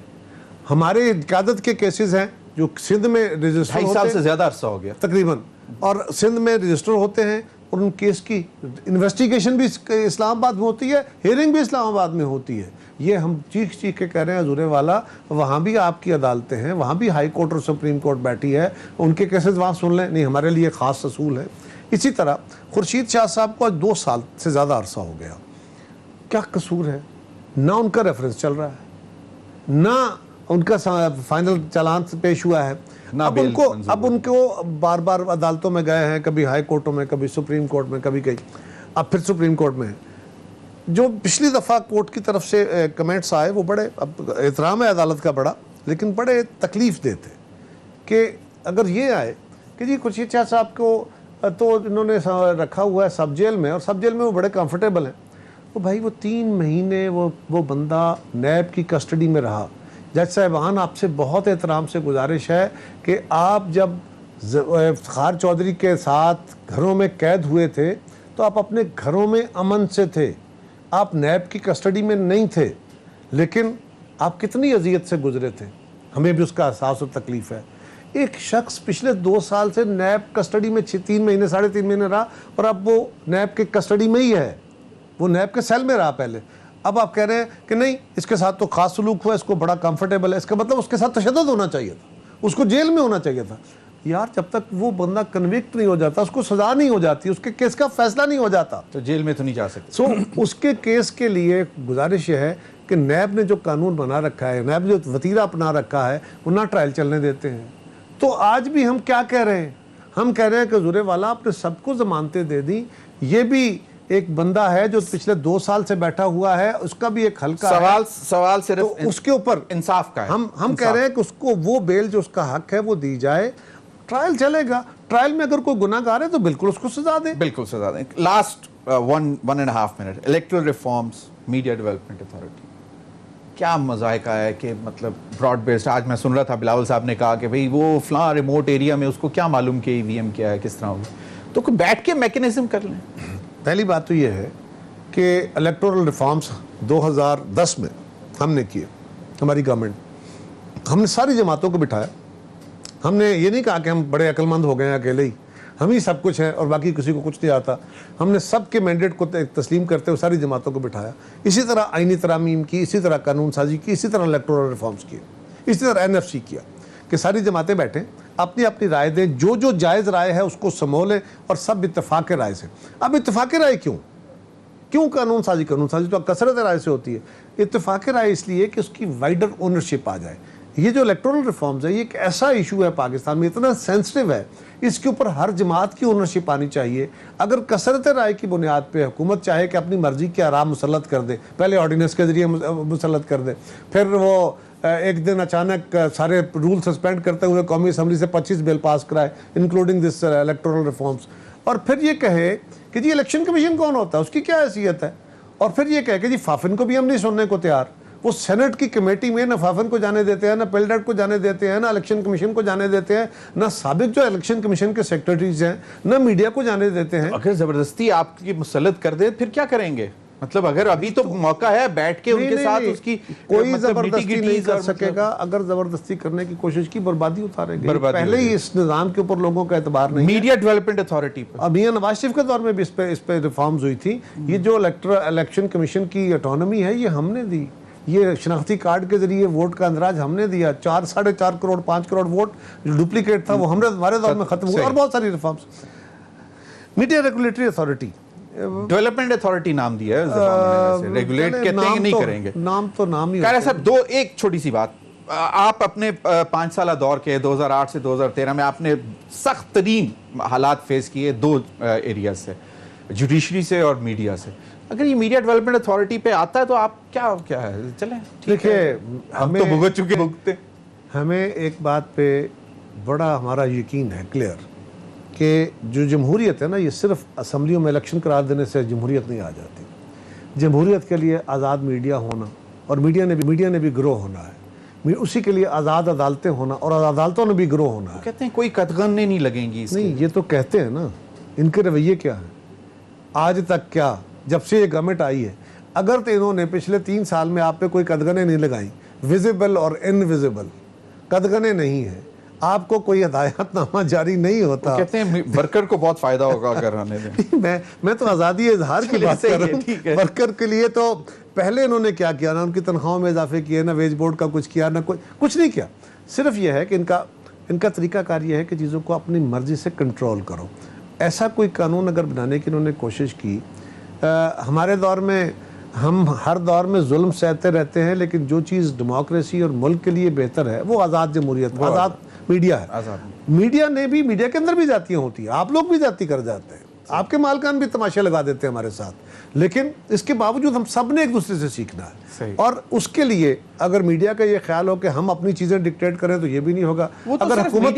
ہمارے قیادت کے کیسز ہیں جو سندھ میں رجسٹر 2.5 سال سے زیادہ عرصہ ہو گیا تقریباً، اور سندھ میں رجسٹر ہوتے ہیں اور ان کیس کی انویسٹیگیشن بھی اسلام آباد میں ہوتی ہے، ہیئرنگ بھی اسلام آباد میں ہوتی ہے۔ یہ ہم چیخ کے کہہ رہے ہیں حضور والا، وہاں بھی آپ کی عدالتیں ہیں، وہاں بھی ہائی کورٹ اور سپریم کورٹ بیٹھی ہے، ان کے کیسز وہاں سن لیں، نہیں ہمارے لیے خاص اصول ہے۔ اسی طرح خورشید شاہ صاحب کو 2 سال سے زیادہ عرصہ ہو گیا، کیا قصور ہے؟ نہ ان کا ریفرنس چل رہا ہے، نہ ان کا فائنل چالان پیش ہوا ہے، اب ان کو بار بار عدالتوں میں گئے ہیں، کبھی ہائی کورٹوں میں، کبھی سپریم کورٹ میں، کبھی کہیں، اب پھر سپریم کورٹ میں ہے۔ جو پچھلی دفعہ کورٹ کی طرف سے کمنٹس آئے وہ بڑے، اب احترام ہے عدالت کا بڑا، لیکن بڑے تکلیف دیتے کہ اگر یہ آئے کہ جی خورشید شاہ صاحب کو تو انہوں نے رکھا ہوا ہے سب جیل میں، اور سب جیل میں وہ بڑے کمفرٹیبل ہیں، تو بھائی وہ 3 مہینے وہ بندہ نیب کی کسٹڈی میں رہا۔ جج صاحبان آپ سے بہت احترام سے گزارش ہے کہ آپ جب افتخار چودھری کے ساتھ گھروں میں قید ہوئے تھے تو آپ اپنے گھروں میں امن سے تھے, آپ نیب کی کسٹڈی میں نہیں تھے, لیکن آپ کتنی اذیت سے گزرے تھے, ہمیں بھی اس کا احساس اور تکلیف ہے. ایک شخص پچھلے 2 سال سے نیب کسٹڈی میں 3 مہینے 3.5 مہینے رہا, اور اب وہ نیب کے کسٹڈی میں ہی ہے, وہ نیب کے سیل میں رہا پہلے. اب آپ کہہ رہے ہیں کہ نہیں اس کے ساتھ تو خاص سلوک ہوا, اس کو بڑا کمفرٹیبل ہے, اس کا مطلب اس کے ساتھ تشدد ہونا چاہیے تھا, اس کو جیل میں ہونا چاہیے تھا. یار جب تک وہ بندہ کنوکٹ نہیں ہو جاتا, اس کو سزا نہیں ہو جاتی, اس کے کیس کا فیصلہ نہیں ہو جاتا, تو جیل میں تو نہیں جا سکتے. سو اس کے کیس کے لیے گزارش یہ ہے کہ نیب نے جو قانون بنا رکھا ہے, نیب جو وتیرہ اپنا رکھا ہے, وہ نہ ٹرائل چلنے دیتے ہیں. تو آج بھی ہم کیا کہہ رہے ہیں, ہم کہہ رہے ہیں کہ حضور والا آپ نے سب کو ضمانتیں دے دی, یہ بھی ایک بندہ ہے جو پچھلے 2 سال سے بیٹھا ہوا ہے, اس کا بھی ایک حلقہ ہے, سوال صرف اس کے اوپر انصاف کا ہے. ہم کہہ رہے ہیں کہ اس کو وہ بیل جو اس کا حق ہے وہ دی جائے, ٹرائل چلے گا, ٹرائل میں اگر کوئی گناہ گار ہے تو بالکل اس کو سزا دیں. بالکل سزا دیں. Last 1.5 minute, electoral reforms, media development authority, کیا مذائقہ ہے کہ مطلب براڈ بیسڈ. آج میں سن رہا تھا بلاول صاحب نے کہا کہ بھئی وہ فلاں ریموٹ ایریا میں اس کو کیا معلوم کہ EVM کیا ہے, کس طرح ہوگی, تو کوئی بیٹھ کے میکنزم کر لیں. پہلی بات تو یہ ہے کہ الیکٹورل ریفارمز 2010 میں ہم نے کیے, ہماری گورنمنٹ, ہم نے ساری جماعتوں کو بٹھایا, ہم نے یہ نہیں کہا کہ ہم بڑے عقل مند ہو گئے ہیں اکیلے ہم ہی سب کچھ ہیں اور باقی کسی کو کچھ نہیں آتا. ہم نے سب کے مینڈیٹ کو تسلیم کرتے ہوئے ساری جماعتوں کو بٹھایا, اسی طرح آئینی ترامیم کی, اسی طرح قانون سازی کی, اسی طرح الیکٹورل ریفارمز کیے, اسی طرح NFC کیا کہ ساری جماعتیں بیٹھیں, اپنی اپنی رائے دیں, جو جائز رائے ہے اس کو سمولیں اور سب اتفاق رائے سے. اب اتفاق رائے کیوں قانون سازی تو کثرت رائے سے ہوتی ہے. اتفاق رائے اس لیے کہ اس کی وائڈر اونرشپ آ جائے. یہ جو الیکٹورل ریفارمز ہے یہ ایک ایسا ایشو ہے پاکستان میں, اتنا سینسٹیو ہے, اس کے اوپر ہر جماعت کی اونرشپ آنی چاہیے. اگر کثرت رائے کی بنیاد پہ حکومت چاہے کہ اپنی مرضی کے آرام مسلط کر دے, پہلے آرڈیننس کے ذریعے مسلط کر دے, پھر وہ ایک دن اچانک سارے رول سسپینڈ کرتے ہوئے قومی اسمبلی سے 25 بل پاس کرائے انکلوڈنگ دس الیکٹورل ریفارمز, اور پھر یہ کہے کہ جی الیکشن کمیشن کون ہوتا ہے, اس کی کیا حیثیت ہے, اور پھر یہ کہے کہ جی فافن کو بھی ہم نہیں سننے کو تیار. وہ سینٹ کی کمیٹی میں نہ فافن کو جانے دیتے ہیں, نہ پیلڈیٹ کو جانے دیتے ہیں, نہ الیکشن کمیشن کو جانے دیتے ہیں, نہ سابق جو الیکشن کمیشن کے سیکرٹریز ہیں, نہ میڈیا کو جانے دیتے ہیں. اگر زبردستی آپ کی مسلط کر دے پھر کیا کریں گے؟ مطلب اگر ابھی تو موقع ہے بیٹھ کے ان کے ساتھ اس کی کوئی زبردستی نہیں کر سکے گا. اگر زبردستی کرنے کی کوشش کی بربادی اتاریں گے. پہلے ہی اس نظام کے اوپر لوگوں کا اعتبار نہیں. میڈیا ڈیولپمنٹ اتھارٹی پر اب میاں نواز شریف کے دور میں بھی اس پہ ریفارمز ہوئی تھی. یہ جو الیکشن کمیشن کی اٹانومی ہے یہ ہم نے دی, یہ شناختی کارڈ کے ذریعے ووٹ کا اندراج ہم نے دیا. 4.5 کروڑ 5 کروڑ ووٹ جو ڈپلیکیٹ تھا وہ ہمارے دور میں ختم ہوا, اور بہت ساری reforms. Media regulatory authority, development authority نام دیا ہے, ریگولیٹ کہتے ہیں نہیں کریں گے, نام تو نام ہی. قاری صاحب ایک چھوٹی سی بات, آپ اپنے 5 سالہ دور کے 2008 سے 2013 میں آپ نے سخت ترین حالات فیس کیے 2 ایریاز سے, جوڈیشری سے اور میڈیا سے. اگر یہ میڈیا ڈیولپمنٹ اتھارٹی پہ آتا ہے تو آپ کیا ہے, چلیں دیکھیں ہم تو بھگت چکے بھگتے. ہمیں ایک بات پہ بڑا ہمارا یقین ہے کلیئر کہ جو جمہوریت ہے نا, یہ صرف اسمبلیوں میں الیکشن قرار دینے سے جمہوریت نہیں آ جاتی. جمہوریت کے لیے آزاد میڈیا ہونا, اور میڈیا نے بھی گرو ہونا ہے, اسی کے لیے آزاد عدالتیں ہونا, اور عدالتوں نے بھی گرو ہونا ہے. کہتے ہیں کوئی قدغنیں نہیں لگیں گی. نہیں, یہ تو کہتے ہیں نا, ان کے رویے کیا ہیں آج تک, کیا جب سے یہ گورنمنٹ آئی ہے, اگر تو انہوں نے پچھلے 3 سال میں آپ پہ کوئی قدغنیں نہیں لگائیں, ویزیبل اور انویزیبل قدغنیں نہیں ہیں, آپ کو کوئی ہدایت نامہ جاری نہیں ہوتا. کہتے ہیں ورکر کو بہت فائدہ ہوگا اگر آنے دیں. میں تو آزادی اظہار کی بات کر رہا ہوں. ورکر کے لیے تو پہلے انہوں نے کیا کیا, نہ ان کی تنخواہوں میں اضافے کیے, نہ ویج بورڈ کا کچھ کیا, نہ کچھ نہیں کیا. صرف یہ ہے کہ ان کا طریقہ کار یہ ہے کہ چیزوں کو اپنی مرضی سے کنٹرول کرو. ایسا کوئی قانون اگر بنانے کی انہوں نے کوشش کی, ہمارے دور میں ہم ہر دور میں ظلم سہتے رہتے ہیں, لیکن جو چیز ڈیموکریسی اور ملک کے لیے بہتر ہے وہ آزاد جمہوریت, آزاد میڈیا ہے. میڈیا نے بھی, میڈیا کے اندر بھی جاتیاں ہوتی ہیں, آپ لوگ بھی جاتی کر جاتے ہیں, آپ کے مالکان بھی تماشے لگا دیتے ہیں ہمارے ساتھ, لیکن اس کے باوجود ہم سب نے ایک دوسرے سے سیکھنا ہے. اور اس کے لیے اگر میڈیا کا یہ خیال ہو کہ ہم اپنی چیزیں ڈکٹیٹ کریں تو یہ بھی نہیں ہوگا. اگر حکومت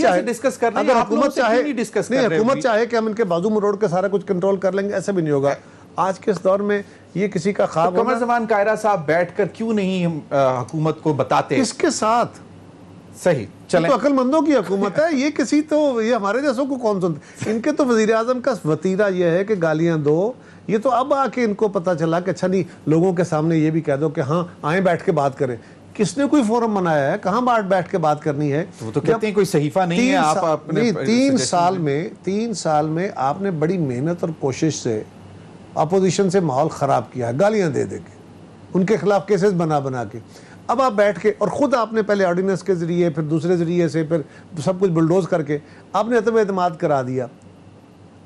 چاہے کہ ہم ان کے بازو مروڑ کے سارا کچھ کنٹرول کر لیں گے, ایسا بھی نہیں ہوگا. آج کے اس دور میں یہ کسی کا خواب قمر زمان قاہرہ صاحب بیٹھ کر کیوں نہیں حکومت کو بتاتے کس کے ساتھ. صحیح. یہ تو عقل مندوں کی حکومت ہے، یہ کسی تو یہ ہمارے جیسوں کو کون سنتا؟ ان کے تو وزیر اعظم کا وتیرہ یہ ہے کہ گالیاں دو، یہ تو اب آ کے ان کو پتہ چلا کہ اچھا نہیں، لوگوں کے سامنے یہ بھی کہہ دو کہ ہاں آئیں بیٹھ کے بات کریں. کس نے کوئی فورم بنایا ہے؟ کہاں بیٹھ کے بات کرنی ہے؟ وہ تو کہتے ہیں کوئی صحیفہ نہیں ہے. آپ اپنے 3 سال میں آپ نے بڑی محنت اور کوشش سے اپوزیشن سے ماحول خراب کیا ہے، گالیاں دے دے کے، ان کے خلاف کیسز بنا کے. اب آپ بیٹھ کے، اور خود آپ نے پہلے آرڈیننس کے ذریعے، پھر دوسرے ذریعے سے، پھر سب کچھ بلڈوز کر کے آپ نے عدم اعتماد کرا دیا.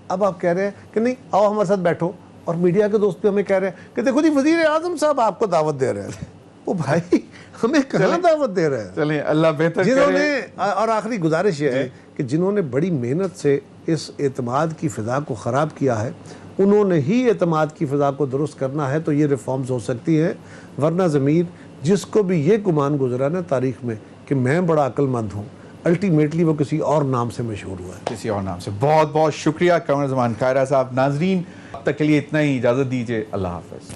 اب آپ کہہ رہے ہیں کہ نہیں آؤ ہمارے ساتھ بیٹھو، اور میڈیا کے دوست بھی ہمیں کہہ رہے ہیں کہ دیکھو جی وزیر اعظم صاحب آپ کو دعوت دے رہے ہیں. وہ بھائی ہمیں کہاں دعوت دے رہے ہیں؟ چلیں اللہ بہتر جنہوں کرے. نے، اور آخری گزارش یہ ہے کہ جنہوں نے بڑی محنت سے اس اعتماد کی فضا کو خراب کیا ہے، انہوں نے ہی اعتماد کی فضا کو درست کرنا ہے تو یہ ریفارمز ہو سکتی ہیں. ورنہ ضمیر جس کو بھی یہ گمان گزرا نا تاریخ میں کہ میں بڑا عقل مند ہوں، الٹیمیٹلی وہ کسی اور نام سے مشہور ہوا ہے. کسی اور نام سے. بہت بہت شکریہ قمر زمان کائرہ صاحب. ناظرین اب تک کے لیے اتنا ہی، اجازت دیجیے. اللہ حافظ.